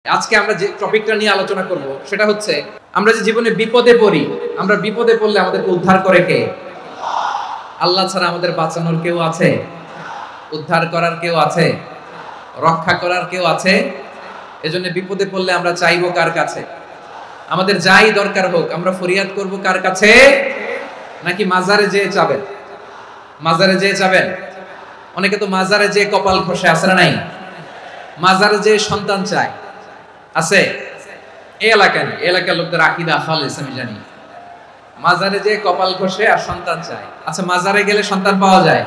আজকে আমরা যে টপিকটা নিয়ে আলোচনা করব সেটা হচ্ছে আমরা যে জীবনে বিপদে পড়ি, আমরা বিপদে পড়লে আমাদেরকে উদ্ধার করে কে? আল্লাহ ছাড়া আমাদের বাঁচানোর কেউ আছে? উদ্ধার করার কেউ আছে? রক্ষা করার কেউ আছে? এজন্য বিপদে পড়লে আমরা চাইবো কার কাছে? আমাদের যাই দরকার হোক আমরা ফরিয়াদ করব কার কাছে? নাকি মাজারে যেয়ে চাবেন? মাজারে যেয়ে চাবেন? অনেকে তো মাজারে যেয়ে কপাল ঘষে, আছে না নাই? মাজারে যেয়ে সন্তান চায়, আছে? এই এলাকার লোকদের আকীদা খালেস আমি জানি। মাজারে যেয়ে কপাল ঘষে আর সন্তান চায়। আচ্ছা, মাজারে গেলে সন্তান পাওয়া যায়?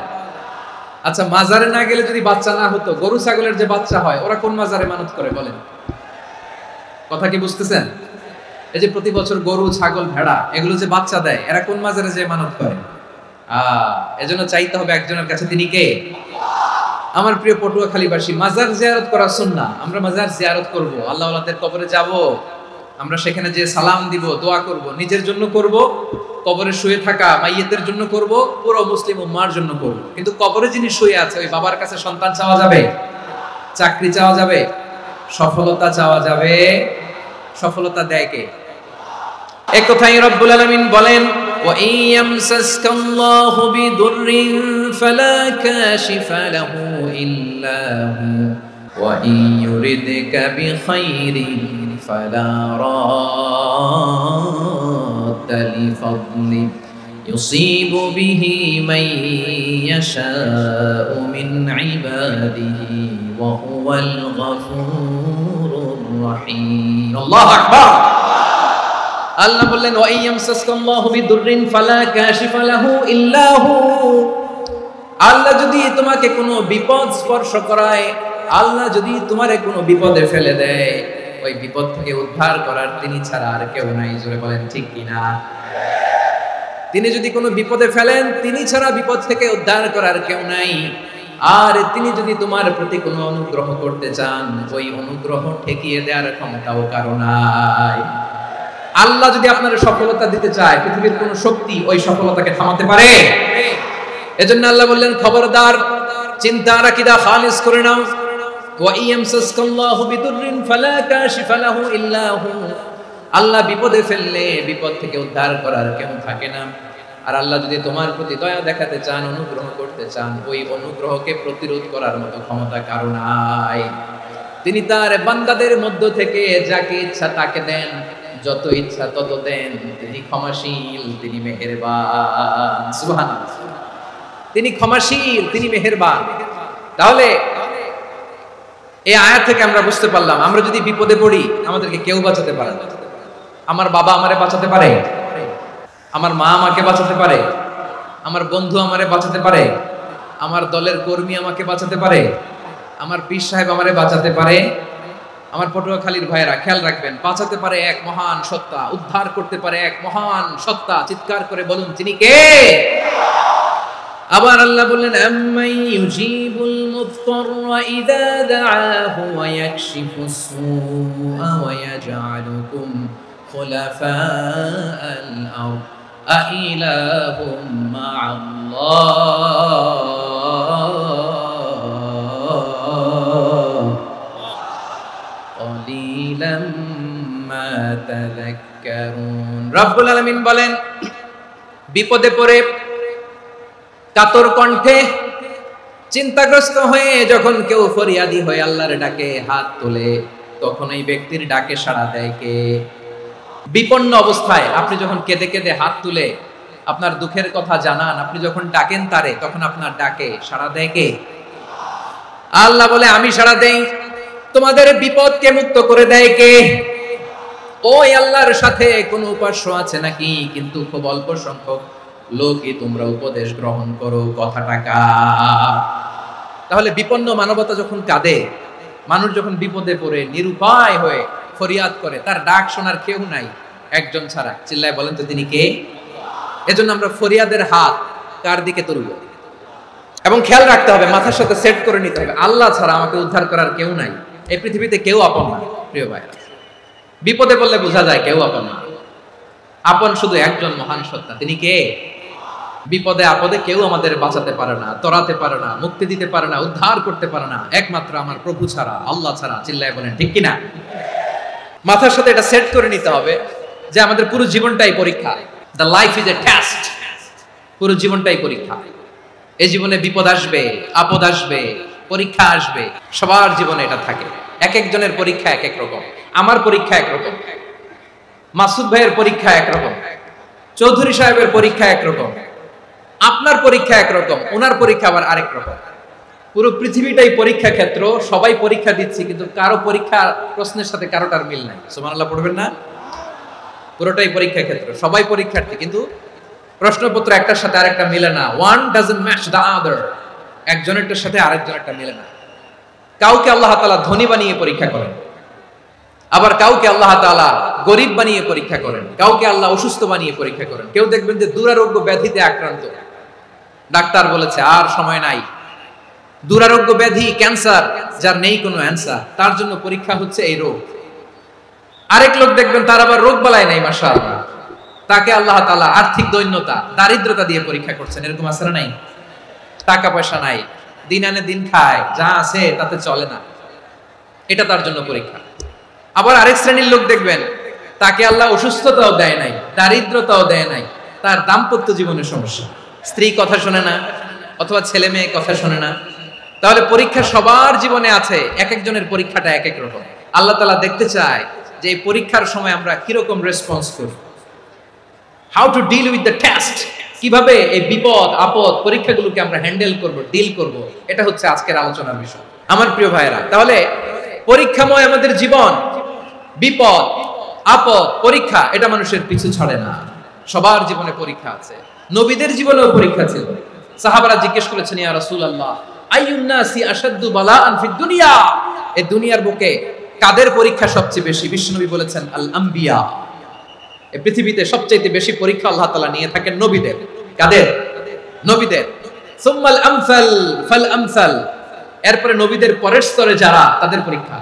আচ্ছা, মাজারে না গেলে যদি বাচ্চা না হতো, গরু ছাগলের যে বাচ্চা হয় ওরা কোন মাজারে মানত করে বলেন? কথা কি বুঝতেছেন? এই যে প্রতি বছর গরু ছাগল ভেড়া এগুলো যে বাচ্চা দেয়, এরা কোন মাজারে যে মানত করে? এজন্য চাইতে হবে একজনের কাছে, তিনি কে? আমার প্রিয় পটুয়াখালীবাসী, মাজার জিয়ারত করা সুন্নাহ। আমরা মাজার জিয়ারত করব, আল্লাহ ওয়ালাদের কবরে যাব, আমরা সেখানে যে সালাম দিব, দোয়া করব, নিজের জন্য করব, কবরে শুয়ে থাকা মাইয়েতের জন্য করব, পুরো মুসলিম উম্মার জন্য করব। কিন্তু কবরে যিনি শুয়ে আছে ওই বাবার কাছে সন্তান চাওয়া যাবে? চাকরি চাওয়া যাবে? সফলতা চাওয়া যাবে? সফলতা দেয় কে? এক কথাই রব্বুল আলামিন বলেন, ওয়া ইয়ামসাসকাল্লাহু বিদুররিন ফালা কাশিফা লাহু ইল্লা হু ওয়া ইয়ুরিদকা বিখাইরিন ফালা রাদ্দা লিফাদলি ইউসিবু বিহি মান ইয়াশাউ মিন ইবাদিহি ওয়া হুয়াল গফুরুর রহিম। আল্লাহু আকবার। আল্লাহ বললেন, ওয়া ইয়ামসাসকাল্লাহু বিদুররিন ফালা কাশিফা লাহু ইল্লা হু। আল্লাহ যদি তোমাকে কোনো বিপদ স্পর্শ করায়, আল্লাহ যদি তোমারে কোনো বিপদে ফেলে দেয়, ওই বিপদ থেকে উদ্ধার করার তিনি ছাড়া আর কেউ নাই। জোরে বলেন ঠিক কিনা? তিনি যদি কোনো বিপদে ফেলেন, তিনি ছাড়া বিপদ থেকে উদ্ধার করার কেউ নাই। আর তিনি যদি তোমার প্রতি কোনো অনুগ্রহ করতে চান, ওই অনুগ্রহ ঠেকিয়ে দেওয়ার ক্ষমতাও কারো নাই। আল্লাহ যদি আপনার সফলতা দিতে চায়, পৃথিবীর কোন শক্তি ওই সফলতাকে থামাতে পারে? এজন্য আল্লাহ বললেন, খবরদার, চিন্তার আকীদা খালিস করে নাও। ওয়া ইয়ামসাসকাল্লাহু বিদুররিন ফালা কাশিফা লাহু ইল্লা হু। আল্লাহ বিপদে ফেললে বিপদ থেকে উদ্ধার করার কেউ থাকে না। আর আল্লাহ যদি তোমার প্রতি দয়া দেখাতে চান, অনুগ্রহ করতে চান, ওই অনুগ্রহকে প্রতিরোধ করার মতো ক্ষমতা কারো নাই। তিনি তার বান্দাদের মধ্য থেকে যাকে ইচ্ছা তাকে দেন, যত ইচ্ছা তত দেন। তিনি ক্ষমাশীল, তিনি মেহেরবান। সুবহানাল্লাহ। তিনি ক্ষমাশীল, তিনি মেহেরবান। তাহলে এই আয়াত থেকে আমরা বুঝতে পারলাম, আমরা যদি বিপদে পড়ি আমাদেরকে কেউ বাঁচাতে পারে না। আমার বাবা আমারে বাঁচাতে পারে, আমার মা আমাকে বাঁচাতে পারে, আমার বন্ধু আমারে বাঁচাতে পারে, আমার দলের কর্মী আমাকে বাঁচাতে পারে, আমার পীর সাহেব আমারে বাঁচাতে পারে। আমার পটুয়াখালীর ভাইয়েরা খেয়াল রাখবেন, বাঁচাতে পারে এক মহান সত্তা, উদ্ধার করতে পারে এক মহান সত্তা। চিৎকার করে বলুন, তিনি কে? আবার আল্লাহ বললেন, আম্মাই ইউজিবুল মুফতাররা ইযা দাআহু ওয়া ইয়াকশিফুস সুআ ওয়া ইয়াজআলুকুম খুলাফাআল আরদ আইলাহুম মা'আল্লাহ ক্বালিলাম মা তাযাক্কারুন। রব্বুল আলামিন বলেন, বিপদে পড়ে কাতর কণ্ঠে চিন্তাগ্রস্ত হয়ে যখন কেউ ফরিয়াদি হয়ে আল্লাহর ডাকে হাত তোলে, তখন এই ব্যক্তির ডাকে সাড়া দেয় কে? বিপন্ন অবস্থায় আপনি যখন কেঁদে কেঁদে হাত তুলে আপনার দুঃখের কথা জানান, আপনি যখন ডাকেন তারে, তখন আপনার ডাকে সাড়া দেয় কে? আল্লাহ বলে, আমি সাড়া দেই। তোমাদের বিপদকে মুক্ত করে দেয় কে? ওই আল্লাহর সাথে কোনো উপাস্য আছে নাকি? কিন্তু খুব অল্প সংখ্যক লোকই তোমরা উপদেশ গ্রহণ করো। কথাটা কার? তাহলে বিপন্ন মানবতা যখন কাঁদে, মানুষ যখন বিপদে পড়ে নিরুপায় হয়ে ফরিয়াদ করে, তার ডাক শোনার কেউ নাই একজন ছাড়া। চিল্লায় বলেন তো, তিনি কে? এজন্য আমরা ফরিয়াদের হাত কার দিকে তুলব? এবং খেয়াল রাখতে হবে, মাথার সাথে সেট করে নিতে হবে, আল্লাহ ছাড়া আমাকে উদ্ধার করার কেউ নাই। এই পৃথিবীতে কেউ আপন না। প্রিয় ভাইরা, বিপদে পড়লে বোঝা যায় কেউ আপন না। আপন শুধু একজন মহান সত্তা, তিনি কে? বিপদে আপদে কেউ আমাদের বাঁচাতে পারে না, তরাতে পারে না, মুক্তি দিতে পারে না, উদ্ধার করতে পারে না একমাত্র আমার প্রভু ছাড়া, আল্লাহ ছাড়া। চিল্লায় বলেন ঠিক কিনা? মাথার সাথে এটা সেট করে নিতে হবে যে আমাদের পুরো জীবনটাই পরীক্ষা। The life is a test. পুরো জীবনটাই পরীক্ষা। এই জীবনে বিপদ আসবে, আপদ আসবে, পরীক্ষা আসবে, সবার জীবনে এটা থাকে। এক একজনের পরীক্ষা এক এক রকম। আমার পরীক্ষা একরকম, মাসুদ ভাইয়ের পরীক্ষা একরকম, চৌধুরী সাহেবের পরীক্ষা একরকম, আপনার পরীক্ষা একরকম, ওনার পরীক্ষা আবার আরেক রকম। পুরো পৃথিবীটাই পরীক্ষা ক্ষেত্র, সবাই পরীক্ষা দিচ্ছি, কিন্তু কারো পরীক্ষা প্রশ্নের সাথে কারোটার মিল নাই। সুবহানাল্লাহ পড়বেন না? পুরোটাই পরীক্ষা ক্ষেত্র, সবাই পরীক্ষার্থী, কিন্তু প্রশ্নপত্র একটার সাথে আরেকটা মিলে না। One doesn't match the other. একজনেরটার সাথে আরেকজনেরটা মিলে না। কাউকে আল্লাহ তাআলা ধনী বানিয়ে পরীক্ষা করেন, আবার কাউকে আল্লাহ তাআলা গরিব বানিয়ে পরীক্ষা করেন, কাউকে আল্লাহ অসুস্থ বানিয়ে পরীক্ষা করেন। কেউ দেখবেন যে দুরারোগ্য ব্যাধিতে আক্রান্ত, ডাক্তার বলেছে আর সময় নাই, দুরারোগ্য ব্যাধি, ক্যান্সার, যার নেই কোনো অ্যান্সার, তার জন্য পরীক্ষা হচ্ছে এই রোগ। আরেক লোক দেখবেন তার আবার রোগ বালাই নাই, মাশাআল্লাহ, তাকে আল্লাহ তাআলা আর্থিক দৈন্যতা, দারিদ্রতা দিয়ে পরীক্ষা করছেন। এরকম আছে না নাই? টাকা পয়সা নাই, দিন আনে দিন খায়, যা আছে তাতে চলে না, এটা তার জন্য পরীক্ষা। আবার আরেক শ্রেণীর লোক দেখবেন তাকে আল্লাহ অসুস্থতাও দেয় নাই, দারিদ্রতাও দেয় নাই, তার দাম্পত্য জীবনের সমস্যা, স্ত্রী কথা শোনে না অথবা ছেলে মেয়ে কথা শোনে না। তাহলে পরীক্ষা সবার জীবনে আছে, এক একজনের পরীক্ষাটা এক এক রকম। আল্লাহ তাআলা দেখতে চায় যে এই পরীক্ষার সময় আমরা কিরকম রেসপন্স করি, how to deal with the test, কিভাবে এই বিপদ আপদ পরীক্ষাগুলোকে আমরা হ্যান্ডেল করব, ডিল করব, এটা হচ্ছে আজকের আলোচনার বিষয়। আমার প্রিয় ভাইয়েরা, তাহলে পরীক্ষাময় আমাদের জীবন, বিপদ আপদ পরীক্ষা, এটা মানুষের পিছু ছাড়ে না, সবার জীবনে পরীক্ষা আছে। নবীদের জীবনেও পরীক্ষা ছিল। সাহাবারা জিজ্ঞেস করেছেন, ইয়া রাসূলুল্লাহ আইয়ুন নাসি আশাদ্দু বালাআন ফিদ দুনিয়া, এই দুনিয়ার বুকে কাদের পরীক্ষা সবচেয়ে বেশি? বিশ্বনবী বলেছেন আল আম্বিয়া, এই পৃথিবীতে সবচেয়ে বেশি পরীক্ষা আল্লাহ তাআলা নিয়ে থাকেন নবীদের। কাদের? নবীদের। সুম্মাল আমসাল ফাল আমসাল, এরপরে নবীদের পরের স্তরে যারা, তাদের পরীক্ষা।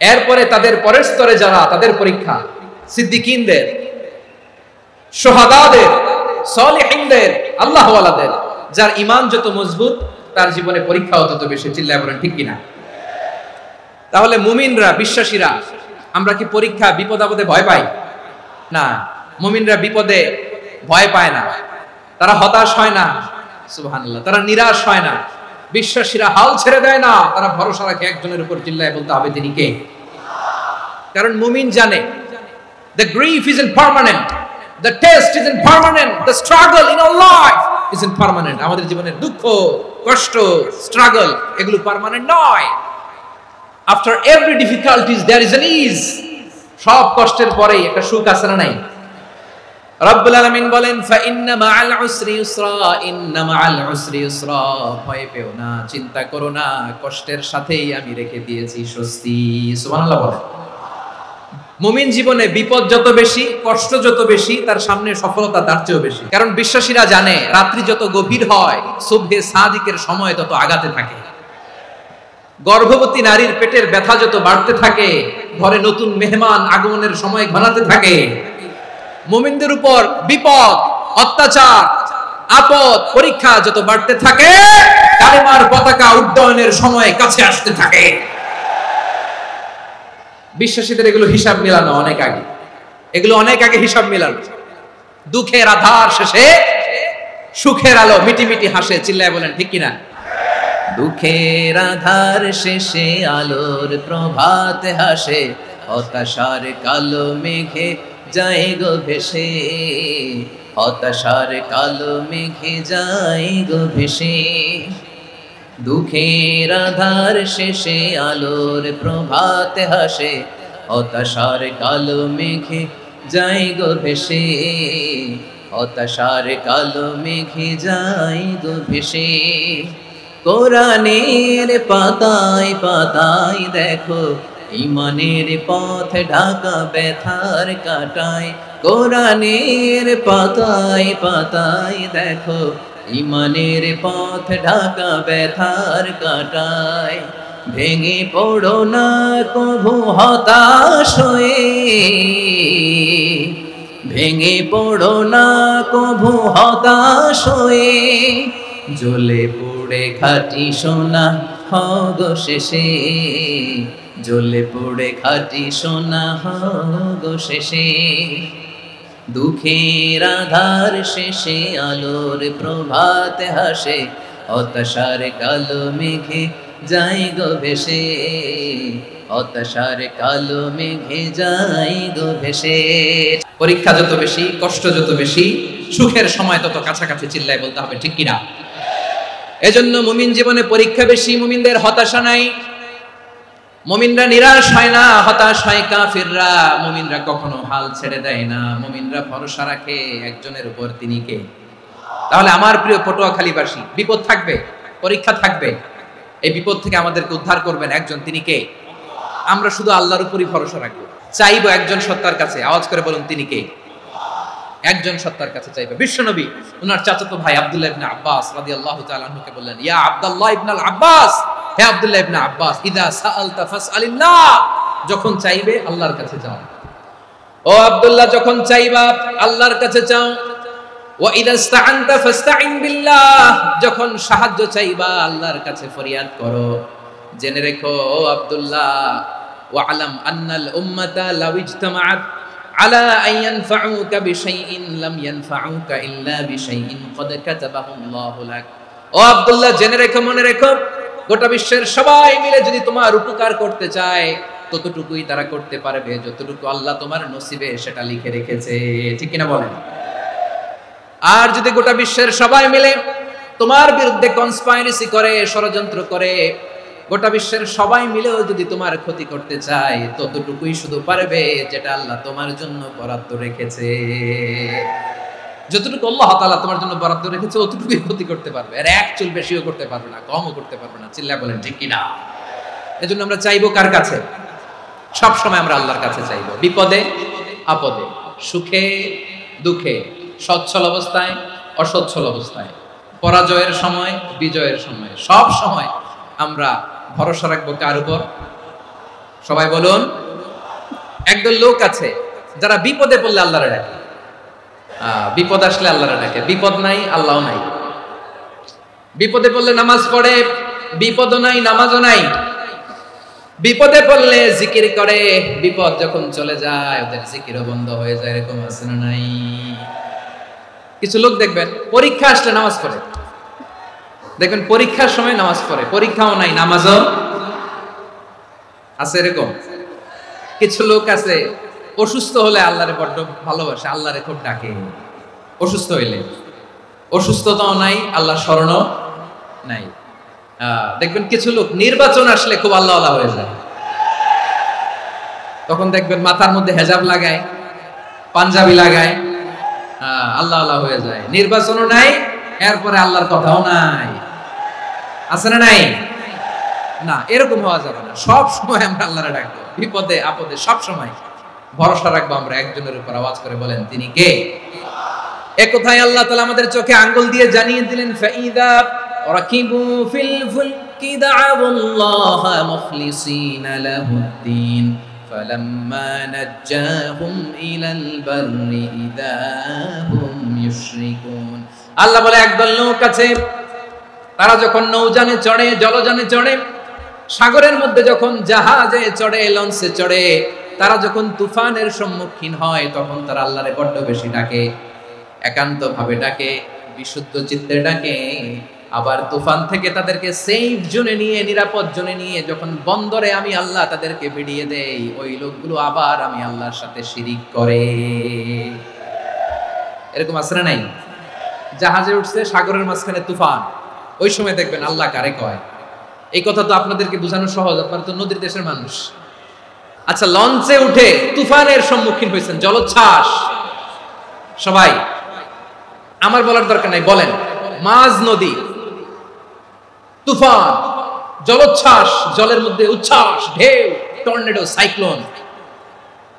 এরপরে তাদের পরের স্তরে যারা, তাদের পরীক্ষা। সিদ্দিকীনদের, শুহাদাদের, সালিহিনদের, আল্লাহওয়ালাদের। যার ঈমান যত মজবুত তার জীবনে পরীক্ষাও তত বেশি। চিল্লায় বলেন ঠিক কিনা? তাহলে মুমিনরা, বিশ্বাসীরা, আমরা কি পরীক্ষা বিপদ আপদে ভয় পাই? না, মুমিনরা বিপদে ভয় পায় না, তারা হতাশ হয় না, সুবহানাল্লাহ, তারা নিরাশ হয় না। বিশ্বাসীরা হাল ছেড়ে দেয় না, তারা ভরসা রাখে একজনের উপর। চিল্লায় বলতে হবে তিনি কে? কারণ মুমিন জানে the grief isn't permanent, the test isn't permanent, the struggle in our life isn't permanent. আমাদের জীবনের দুঃখ, কষ্ট, স্ট্রাগল, এগুলো পার্মানেন্ট নয়। after every difficulties there is an ease. সব কষ্টের পরেই একটা সুখ আছে না নাই? রব্বুল আলামিন বলেন ফা ইন্না মাআল উসরি ইউসরা, ইন্না মাআল উসরি ইউসরা, ভয় পেও না, চিন্তা করো না, কষ্টের সাথেই আমি রেখে দিয়েছি স্বস্তি। সুবহানাল্লাহ বলেন। মুমিন জীবনে বিপদ যত বেশি, কষ্ট যত বেশি, তার সামনে সফলতা তার চেয়েও বেশি। কারণ বিশ্বাসীরা জানে রাত্রি যত গভীর হয়, সুবহে সাদিকের সময় তত আগাতে থাকে। গর্ভবতী নারীর পেটের ব্যথা যত বাড়তে থাকে, ঘরে নতুন মেহমান আগমনের সময় ঘনাতে থাকে। মুমিনদের উপর বিপদ, অত্যাচার, আপদ, পরীক্ষা যত বাড়তে থাকে, কালেমার পতাকা উড্ডয়নের সময় কাছে আসতে থাকে। বিশ্বাসীদের এগুলো হিসাব মিলানো অনেক আগে, এগুলো অনেক আগে হিসাব মিলানো। দুঃখের আধার শেষে সুখের আলো মিটি মিটি হাসে। চিল্লায় বলেন ঠিক কিনা? দুঃখের আধার শেষে আলোর প্রভাত হাসে, হতাশার কালো মেঘে যায় গো ভেসে, হতাশার কালো মেঘে যায় গো ভেসে। দুঃখের আধার শেষে আলোর প্রভাত হাসে, হতাশার কালো মেঘে যায় গো ভেসে, হতাশার কালো মেঘে যায় গো ভেসে। কোরআনের পাতায় পাতায় দেখো ঈমানের পথ ঢাকা ব্যথার কাটায়। কোরআনের পাতায় পাতায় দেখো ঈমানের পথ ঢাকা ব্যথার কাটায়। ভেঙে পড়ো না কভু হতাশ হয়ে, ভেঙে পড়ো না কভু হতাশ হয়ে, জ্বলে পুড়ে খাঁটি সোনা হগো শেষে, জ্বলে পুড়ে খাঁটি সোনা হগো শেষে। দুঃখের আধার শেষে আলোর প্রভাত হাসে, হতাশার কালো মেঘে যাই গো ভেসে, হতাশার কালো মেঘে যাই গো ভেসে। পরীক্ষা যত বেশি, কষ্ট যত বেশি, সুখের সময় তত কাছাকাছি, চিল্লায় বলতে হবে ঠিক কিনা? এজন্য মুমিন জীবনে পরীক্ষা বেশি, মুমিনদের হতাশা নাই। মুমিনরা নিরাশ হয় না, হতাশ হয় কাফিররা। মুমিনরা কখনো হাল ছেড়ে দেয় না, মুমিনরা ভরসা রাখে একজনের উপর, তিনি কে? তাহলে আমার প্রিয় পটুয়াখালীবাসী, বিপদ থাকবে, পরীক্ষা থাকবে, এই বিপদ থেকে আমাদেরকে উদ্ধার করবেন একজন, তিনি কে? আমরা শুধু আল্লাহর উপরই ভরসা রাখবো, চাইবো একজন সত্তার কাছে। আওয়াজ করে বলুন তিনি কে? একজন সত্তার কাছে চাইবে। বিশ্বনবী ওনার চাচাতো ভাই আব্দুল্লাহ ইবনে আব্বাস রাদিয়াল্লাহু তাআলা আনহুকে বললেন, ইয়া আব্দুল্লাহ ইবনে আব্বাস, হে আব্দুল্লাহ ইবনে আব্বাস, ইদা সাআলতা ফাসআলিল্লাহ, যখন চাইবে আল্লাহর কাছে যাও। ও আব্দুল্লাহ, যখন চাইবা আল্লাহর কাছে চাও। ওয়া ইদা ইসতাআনতা ফাসতাইন বিল্লাহ, যখন সাহায্য চাইবা আল্লাহর কাছে ফরিয়াদ করো। জেনে রেখো ও আব্দুল্লাহ, ওয়া আলাম আন্নাল উম্মাতা লাউ ইজতামাআত আলা আন ইয়ানফাউকা বিশাইইন লাম ইয়ানফাউকা ইল্লা বিশাইইন ক্বাদ কাতাবাহু আল্লাহু লাক। ও আব্দুল্লাহ, জেনে রেখো, মনে রেখো, গোটা বিশ্বের সবাই মিলে যদি তোমার উপকার করতে চায়, ততটুকুই তারা করতে পারবে যতটুকু আল্লাহ তোমার নসিবে সেটা লিখে রেখেছে। ঠিক কিনা বলেন? আর যদি গোটা বিশ্বের সবাই মিলে তোমার বিরুদ্ধে কনস্পাইরেসি করে, ষড়যন্ত্র করে, গোটা বিশ্বের সবাই মিলেও যদি তোমার ক্ষতি করতে চায়, ততটুকুই শুধু পারবে যেটা আল্লাহ তোমার জন্য বরাদ্দ রেখেছে। যতটুকু আল্লাহ তাআলা তোমার জন্য বরাদ্দ রেখেছে অতটুকুই ক্ষতি করতে পারবে, আর এক চুল বেশিও করতে পারবে না, কমও করতে পারবে না। চিল্লায় বলেন ঠিক কিনা? এজন্য আমরা চাইবো কার কাছে? সব সময় আমরা আল্লাহর কাছে চাইবো, বিপদে আপদে, সুখে দুঃখে, সচ্ছল অবস্থায় অসচ্ছল অবস্থায়, পরাজয়ের সময় বিজয়ের সময়, সব সময় আমরা ভরসা রাখবো কার উপর? সবাই বলুন। একদল লোক আছে যারা বিপদে পড়লে আল্লাহরে ডাকে, বিপদ আসলে আল্লাহরে ডাকে, বিপদ নাই আল্লাহও নাই। বিপদে পড়লে নামাজ পড়ে, বিপদও নাই নামাজও নাই। বিপদে পড়লে জিকির করে, বিপদ যখন চলে যায় ওদের জিকিরও বন্ধ হয়ে যায়। এরকম আছে না নাই? কিছু লোক দেখবেন পরীক্ষা আসলে নামাজ পড়ে, দেখবেন পরীক্ষার সময় নামাজ পড়ে, পরীক্ষাও নাই নামাজও আছে। এরকম কিছু লোক আছে অসুস্থ হলে আল্লাহরে বড্ড ভালোবাসে, আল্লাহরে খুব ডাকে। অসুস্থ হইলে অসুস্থতাও নাই, আল্লাহ স্মরণও নাই। দেখবেন কিছু লোক নির্বাচন আসলে খুব আল্লাহওয়ালা হয়ে যায়, তখন দেখবেন মাথার মধ্যে হেজাব লাগায়, পাঞ্জাবি লাগায়, আল্লাহওয়ালা হয়ে যায়। নির্বাচনও নাই, এরপরে আল্লাহর কথাও নাই। আছে না নাই? না, এরকম হওয়া যাবে না। সব সময় আমরা আল্লাহরে ডাকবো, বিপদে আপদে সব সময় ভরসা রাখবো আমরা একজনের উপর। আওয়াজ করে বলেন তিনি কে? এ কথাই আল্লাহ তাআলা আমাদের চোখে আঙ্গুল দিয়ে জানিয়ে দিলেন, ফাইদা রাকিবু ফিল ফুলকি দা'আবুল্লাহা মুখলিসিনা লাহুদ্দিন ফালাম্মা নাজ্জাহুম ইলাল বাররি ইযা হুম ইউশরিকুন। আল্লাহ বলে একদল লোক আছে, তারা যখন নৌযানে চড়ে, জলযানে চড়ে, সাগরের মধ্যে যখন জাহাজে চড়ে, লঞ্চে চড়ে, তারা যখন তুফানের সম্মুখীন হয়, তখন তারা আল্লাহরে বড্ড বেশি ডাকে, একান্ত ভাবে ডাকে, বিশুদ্ধ চিত্তে ডাকে। আবার তুফান থেকে তাদেরকে সেফ জোনে নিয়ে, নিরাপদ জোনে নিয়ে যখন বন্দরে আমি আল্লাহ তাদেরকে ভিড়িয়ে দেই, ওই লোকগুলো আবার আমি আল্লাহর সাথে শিরিক করে। এরকম আছে না নাই? জাহাজে উঠছে, সাগরের মাঝখানে তুফান, ওই সময় দেখবেন আল্লাহ কারে কয়। এই কথা তো আপনাদেরকে বোঝানো সহজ, আপনারা তো নদীর দেশের মানুষ। আচ্ছা, লঞ্চে উঠে তুফানের সম্মুখীন হয়েছেন, জলোচ্ছ্বাস, সবাই আমার বলার দরকার নাই, বলেন মাঝ নদী, তুফান, জলোচ্ছ্বাস, জলের মধ্যে উচ্ছ্বাস, ঢেউ, টর্নেডো, সাইক্লোন,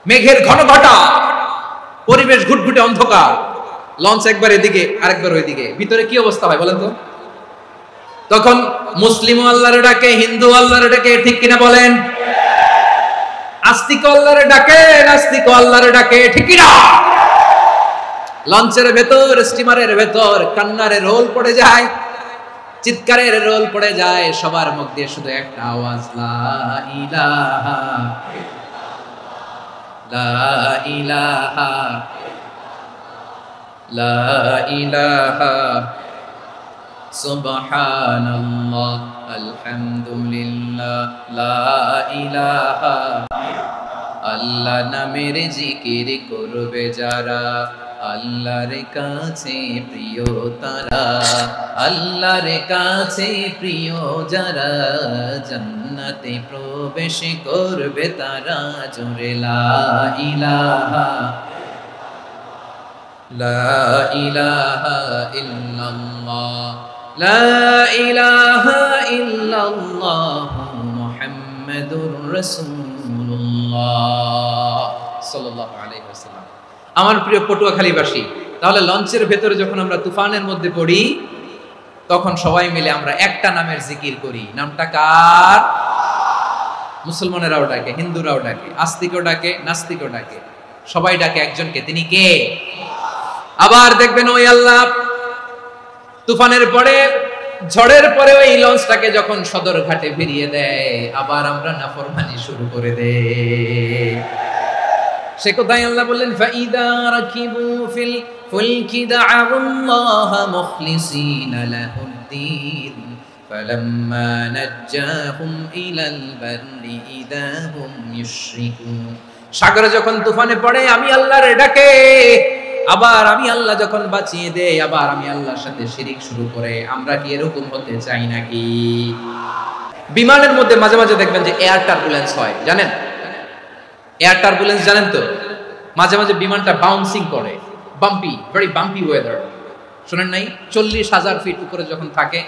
মেঘের ঘন ঘটা, পরিবেশ ঘুটঘুটে অন্ধকার, লঞ্চ একবার এদিকে আরেকবার ওইদিকে, ভিতরে কি অবস্থা হয় বলেন তো? তখন মুসলিম আল্লাহর ডাকে, হিন্দু আল্লাহর ডাকে, ঠিক কিনা বলেন? আস্তিক আল্লাহর ডাকে, নাস্তিক আল্লাহর ডাকে, ঠিক কিনা? লঞ্চের ভেতর, স্টিমারের ভেতর কান্নার রোল পড়ে যায়, চিৎকারের রোল পড়ে যায়, সবার মুখ দিয়ে শুধু একটা আওয়াজ, লা ইলাহা লা ইলাহা লা ইলাহা সুবহানাল্লাহ আলহামদুলিল্লাহ লা ইলাহা। আল্লাহ নামের জিকির করবে যারা, আল্লাহর কাছে প্রিয় তারা, আল্লাহর কাছে প্রিয় যারা, জান্নাতে প্রবেশ করবে তারা, জোরে লা ইলাহা লা ইলাহা ইল্লাল্লাহ লা ইলাহা ইল্লাল্লাহ মুহাম্মাদুর রাসূলুল্লাহ সাল্লাল্লাহু আলাইহি ওয়াসাল্লাম। আমার প্রিয় পটুয়াখালীবাসী, তাহলে লঞ্চের ভেতরে যখন আমরা তুফানের মধ্যে পড়ি, তখন সবাই মিলে আমরা একটা নামের জিকির করি। নামটা কার? মুসলমানেরাও ডাকে, হিন্দুরাও ডাকে, আস্তিকও ডাকে, নাস্তিকও ডাকে, সবাই ডাকে একজনকে। তিনি কে? আবার দেখবেন ওই আল্লাহ তুফানের পরে, ঝড়ের পরে ওই লঞ্চটাকে যখন সদর ঘাটে ফিরিয়ে দেয়, আবার আমরা নাফরমানি শুরু করে দেই। সে কোথায় আল্লাহ বললেন, ফাইদা রাকিবু ফিল ফুলকি দা'আল্লাহ মুখলিসিনা লাহুদ্দিন ফালাম্মা নাজ্জাহুম ইলাল বাররি ইযা হুম ইউশরিকুন। সাগরে যখন তুফানে পড়ে আমি আল্লাহর ডাকে, আবার আমি আল্লাহ যখন বাঁচিয়ে দেই, আবার আমি আল্লাহর সাথে শিরিক শুরু করে। আমরা কি এরকম হতে চাই নাকি? বিমানের মধ্যে মাঝে মাঝে দেখবেন যে এয়ার টার্বুলেন্স হয়, জানেন? এয়ার টার্বুলেন্স জানেন তো? মাঝে মাঝে বিমানটা বাউন্সিং করে, বাম্পি, ভেরি বাম্পি ওয়েদার। শুনেন নাই? 40,000 ফিট উপরে যখন থাকে,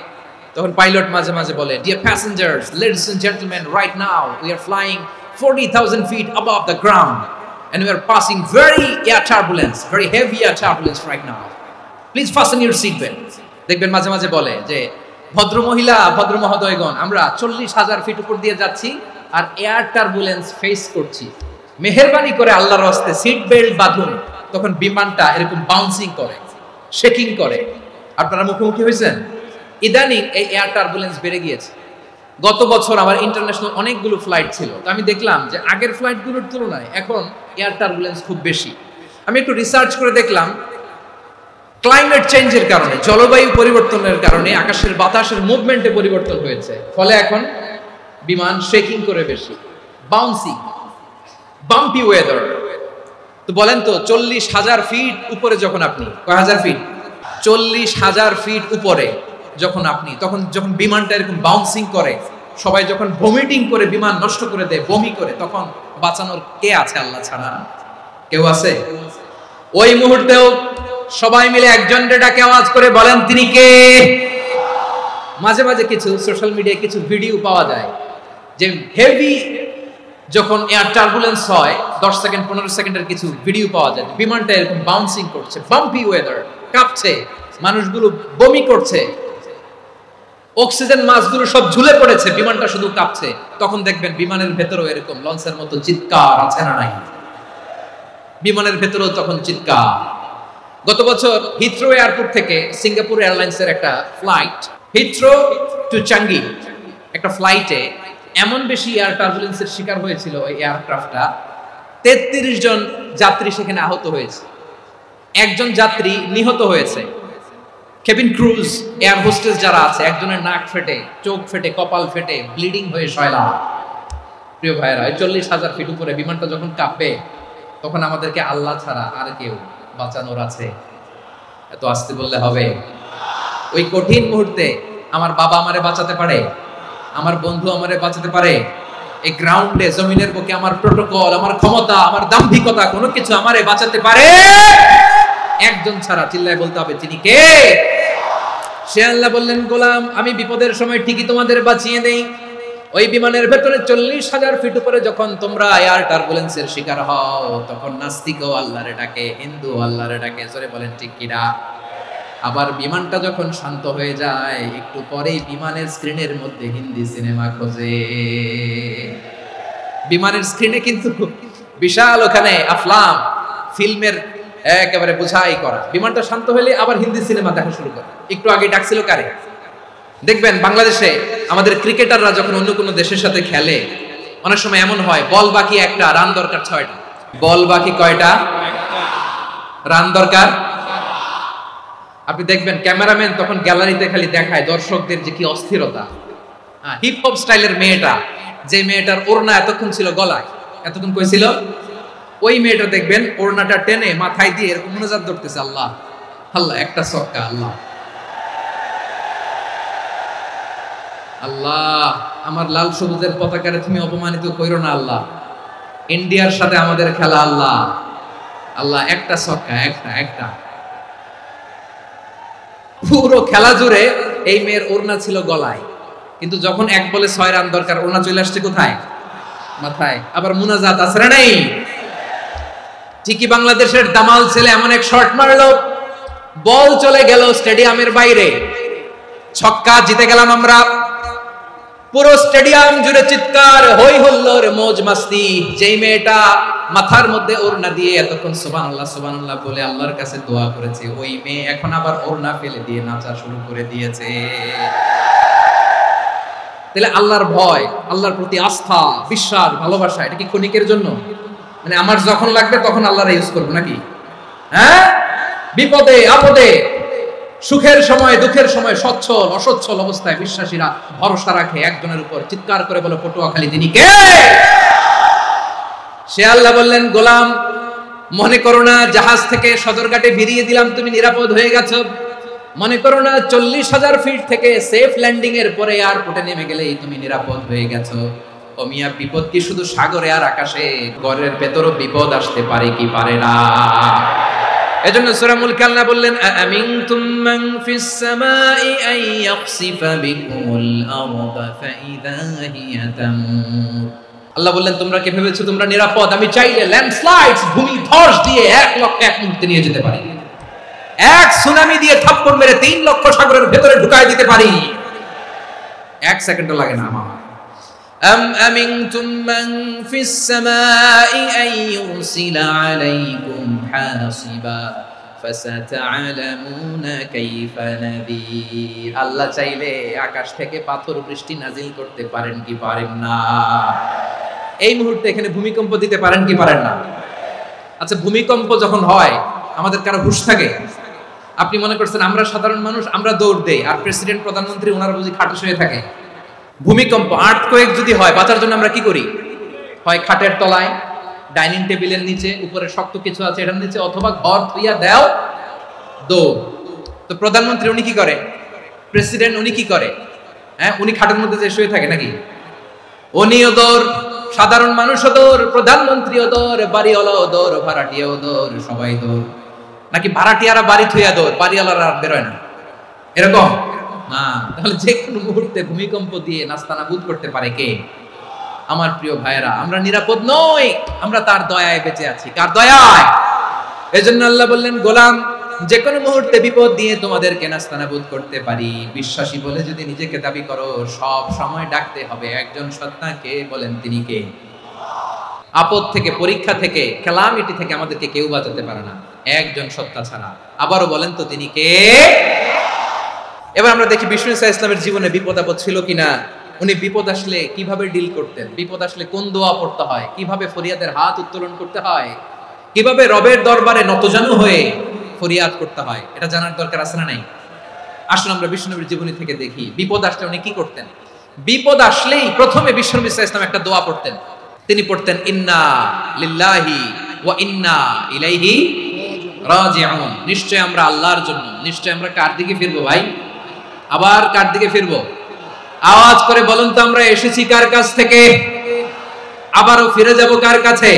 তখন পাইলট মাঝে মাঝে বলে, dear passengers, ladies and gentleman, right now we are flying 40,000 feet above the ground and we are passing very air turbulence, very heavy air turbulence right now. Please fasten your seat belts. দেখবেন মাঝে মাঝে বলে যে, ভদ্র মহিলা, ভদ্র মহোদয়গণ, আমরা 40,000 ফিট উপর দিয়ে যাচ্ছি আর এয়ার টার্বুলেন্স ফেস করছি, মেহেরবানি করে আল্লাহর রাস্তে সিট বেল্ট বাঁধুন। তখন বিমানটা এরকম বাউন্সিং করে, শেকিং করে। আপনারা মুখোমুখি হয়েছেন? ইদানিং এই এয়ার টার্বুলেন্স বেড়ে গিয়েছে। গত বছর আমার ইন্টারন্যাশনাল অনেকগুলো ফ্লাইট ছিল, তো আমি দেখলাম যে আগের ফ্লাইটগুলোর তুলনায় এখন এয়ার টার্বুলেন্স খুব বেশি। আমি একটু রিসার্চ করে দেখলাম, ক্লাইমেট চেঞ্জের কারণে, জলবায়ু পরিবর্তনের কারণে আকাশের বাতাসের মুভমেন্টে পরিবর্তন হয়েছে, ফলে এখন বিমান শেকিং করে বেশি, বাউন্সিং, বাম্পি ওয়েদার। তো বলেন তো, 40,000 ফিট উপরে যখন আপনি, কয় হাজার ফিট? 40,000 ফিট উপরে যখন আপনি, তখন যখন বিমানটা এরকম বাউন্সিং করে, সবাই যখন ভমিটিং করে বিমান নষ্ট করে দেয়, বমি করে, তখন বাঁচানোর কে আছে আল্লাহ ছাড়া? কেউ আছে? ওই মুহূর্তেও সবাই মিলে একজনের ডাকে আওয়াজ করে বলেন, তিনি কে? মাঝে মাঝে কিছু সোশ্যাল মিডিয়ায় কিছু ভিডিও পাওয়া যায় যে হেভি যখন এয়ার টার্বুলেন্স হয়, 10 সেকেন্ড 15 সেকেন্ডের কিছু ভিডিও পাওয়া যায়, বিমানটা এরকম বাউন্সিং করছে, বাম্পি ওয়েদার, কাঁপছে, মানুষগুলো বমি করছে, অক্সিজেন মাসগুলো সব ঝুলে পড়েছে, বিমানটা শুধু কাঁপছে। তখন দেখবেন বিমানের ভেতরেও এরকম লঞ্চের মতো চিৎকার আছে না নাই? বিমানের ভেতরেও তখন চিৎকার। গত বছর হিথ্রো এয়ারপোর্ট থেকে সিঙ্গাপুর এয়ারলাইন্সের একটা ফ্লাইট, হিথ্রো টু চাঙ্গি, একটা ফ্লাইটে এমন বেশি এয়ার টার্বুলেন্সের শিকার হয়েছিল ওই এয়ারক্রাফটটা, 33 জন যাত্রী সেখানে আহত হয়েছে, একজন যাত্রী নিহত হয়েছে। কেবিন ক্রুজ, এয়ার হোস্টেস যারা আছে, একজনের নাক ফেটে, চোখ ফেটে, কপাল ফেটে, ব্লিডিং হয়ে শয়লা। প্রিয় ভাইরা, 40,000 ফিট উপরে বিমানটা যখন কাঁপে, তখন আমাদেরকে আল্লাহ ছাড়া আর কেউ বাঁচানোর আছে? এত আস্তে বললে হবে? ওই কঠিন মুহূর্তে আমার বাবা আমারে বাঁচাতে পারে, আমার বন্ধু আমারে বাঁচাতে পারে। এই গ্রাউন্ডে, জমিনের বুকে আমার প্রোটোকল, আমার ক্ষমতা, আমার দাম্ভিকতা, কোনো কিছু আমারে বাঁচাতে পারে একজন ছাড়া। চিল্লায় বলতে হবে, তিনি কে? সে আল্লাহ বললেন, গোলাম, আমি বিপদের সময় ঠিকই তোমাদের বাঁচিয়ে দেই। ওই বিমানের ভেতরে 40,000 ফিট উপরে যখন তোমরা এয়ার টার্বুলেন্সের শিকার হও, তখন নাস্তিকও আল্লাহরে ডাকে, হিন্দু আল্লাহরে ডাকে, জোরে বলেন ঠিক কিনা? আবার বিমানটা যখন শান্ত হয়ে যায়, একটু পরেই বিমানের স্ক্রিনের মধ্যে হিন্দি সিনেমা খোঁজে। বিমানের স্ক্রিনে কিন্তু বিশাল ওখানে আফলাম, ফিল্মের একেবারে বুঝাই করা। বিমানটা শান্ত হলে আবার হিন্দি সিনেমা দেখা শুরু করে। একটু আগে ডাকছিল কারে? দেখবেন বাংলাদেশে আমাদের ক্রিকেটাররা যখন অন্য কোনো দেশের সাথে খেলে, অনেক সময় এমন হয় বল বাকি একটা, রান দরকার 6টা। বল বাকি কয়টা? রান দরকার। আপনি দেখবেন ক্যামেরাম্যান তখন গ্যালারিতে খালি দেখায় দর্শকদের যে কি অস্থিরতা। হিপ হপ স্টাইলের মেয়েটা, যে মেয়েটার ওড়না এতক্ষণ ছিল গলায়, এতক্ষণ কই ছিল, ওই মেয়েটা দেখবেন ওড়নাটা টেনে মাথায় দিয়ে এরকম মুনাজাত ধরতেছে, আল্লাহ আল্লাহ, একটা ছক্কা, আল্লাহ আল্লাহ, আমার লাল সবুজের পতাকারে তুমি অপমানিত কইরো না আল্লাহ, ইন্ডিয়ার সাথে আমাদের খেলা, আল্লাহ আল্লাহ, একটা ছক্কা, একটা। পুরো খেলা জুড়ে এই মেয়ের ওড়না ছিল গলায়, কিন্তু যখন এক বলে 6 রান দরকার, ওড়না চলে আসছে কোথায়? মাথায়। আবার মুনাজাত আছে না নেই? ঠিকই বাংলাদেশের দামাল ছেলে এমন এক শট মারলো, বল চলে গেল স্টেডিয়ামের বাইরে, ছক্কা, জিতে গেলাম আমরা। পুরো স্টেডিয়াম জুড়ে চিৎকার, হই হুল্লোড়, মৌজ মাস্তি। যেই মেয়েটা মাথার মধ্যে ওড়না দিয়ে এতক্ষণ সুবহানাল্লাহ সুবহানাল্লাহ বলে আল্লাহর কাছে দোয়া করেছে, ওই মেয়ে এখন আবার ওড়না ফেলে দিয়ে নাচা শুরু করে দিয়েছে। তাহলে আল্লাহর ভয়, আল্লাহর প্রতি আস্থা, বিশ্বাস, ভালোবাসা, এটা কি ক্ষণিকের জন্য? মানে আমার যখন লাগবে তখন আল্লাহর ইউজ করবো নাকি? হ্যাঁ, বিপদে আপদে, সুখের সময় দুঃখের সময়, সচ্ছল অসচ্ছল অবস্থায় বিশ্বাসীরা ভরসা রাখে একজনের উপর। চিৎকার করে বলে পটুয়াখালী, তিনি কে? সে আল্লাহ বললেন, গোলাম মনে করো না জাহাজ থেকে সদরঘাটে ভিড়িয়ে দিলাম তুমি নিরাপদ হয়ে গেছো, মনে করো না 40,000 ফিট থেকে সেফ ল্যান্ডিং এর পরে এয়ারপোর্টে নেমে গেলেই তুমি নিরাপদ হয়ে গেছো। ও মিয়া, বিপদ কি শুধু সাগরে আর আকাশে? ঘরের ভেতরও বিপদ আসতে পারে কি পারে না? এজন্য সূরা মুলক আল্লাহ বললেন, আমিনতুম মান ফিস সামাই আন ইয়াখসিফা বিকুমুল আরদা ফাইযা হিয়া তামুর। আল্লাহ বললেন, তোমরা কি ভেবেছো তোমরা নিরাপদ? আমি চাইলে ল্যান্ডস্লাইডস, ভূমি ধস দিয়ে 1 লক্ষ 1 মুহূর্তে নিয়ে যেতে পারি। এক সুনামি দিয়ে থাপ্পড় মেরে 3 লক্ষ সাগরের ভেতরে ঢুকায় দিতে পারি, 1 সেকেন্ডও লাগে না আমার। আম আমিনতুম মান ফিস সামাই আন ইউরসিলা আলাইকুম হাসিবা ফাসাতা'লামুনা কাইফা নাযীর। আল্লাহ চাইলে আকাশ থেকে পাথর বৃষ্টি নাজিল করতে পারেন কি পারেন না? এই মুহূর্তে এখানে ভূমিকম্প দিতে পারেন কি পারেন না? আচ্ছা, ভূমিকম্প যখন হয় আমাদের কারো হুঁশ থাকে? আপনি মনে করছেন আমরা সাধারণ মানুষ, আমরা দৌড় দেই, আর প্রেসিডেন্ট প্রধানমন্ত্রী ওনারা বুঝি খাটে শুয়ে থাকে? ভূমিকম্প, আর্থকোয়েক যদি হয়, বাঁচার জন্য আমরা কি করি? হয় খাটের তলায়, ডাইনিং টেবিলের নিচে, উপরে শক্ত কিছু আছে এটার নিচে, অথবা ঘর থুইয়া দাও দৌড়। তো প্রধানমন্ত্রী উনি কি করে? প্রেসিডেন্ট উনি কি করে? হ্যাঁ, উনি খাটের মধ্যে যে শুয়ে থাকে নাকি? উনিও দৌড়, সাধারণ মানুষও দৌড়, প্রধানমন্ত্রীও দৌড়, বাড়িওয়ালাও দৌড়, ভাড়াটিয়াও দৌড়, সবাই দৌড়। নাকি ভাড়াটিয়ারা বাড়ি থুইয়া দৌড়, বাড়িওয়ালারা আর বেরোয় না? এরকম না। তাহলে যে কোনো মুহূর্তে ভূমিকম্প দিয়ে নাস্তানাবুদ করতে পারে কে? আমার প্রিয় ভাইয়েরা, আমরা নিরাপদ নই, আমরা তার দয়ায় বেঁচে আছি। কার দয়ায়? এজন্য আল্লাহ বললেন, গোলাম যে কোনো মুহূর্তে বিপদ দিয়ে তোমাদেরকে নাস্তানাবুদ করতে পারি। বিশ্বাসী বলে যদি নিজেকে দাবি করো, সব সময় ডাকতে হবে একজন সত্তাকে। বলেন তিনি কে? আপদ থেকে, পরীক্ষা থেকে, ক্যালামিটি থেকে আমাদেরকে কেউ বাঁচাতে পারে না একজন সত্তা ছাড়া। আবারও বলেন তো তিনি কে? এবার আমরা দেখি বিষ্ণু ইসা ইসলামের জীবনে বিপদ আপদ ছিল কিনা। উনি বিপদ আসলে কিভাবে ডিল করতেন, বিপদ আসলে কোন দোয়া পড়তে হয়, কিভাবে ফরিয়াদের হাত উত্তোলন করতে হয়, কিভাবে রবের দরবারে নতজানু হয়ে ফরিয়াদ করতে হয়, এটা জানার দরকার আছে না নাই? আসলে আমরা বিষ্ণুনবীর জীবনী থেকে দেখি বিপদ আসলে উনি কি করতেন। বিপদ আসলেই প্রথমে বিষ্ণু ইসা ইসলাম একটা দোয়া পড়তেন। তিনি পড়তেন, ইন্না লিল্লাহি ওয়া ইন্না ইলাইহি রাজিউন। নিশ্চয় আমরা আল্লাহর জন্য, নিশ্চয় আমরা কার দিকে ফিরবো ভাই? আবার কার দিকে ফিরবো? আওয়াজ করে বলুন তো, আমরা এসেছি কার কাছ থেকে, আবারও ফিরে যাব কার কাছে?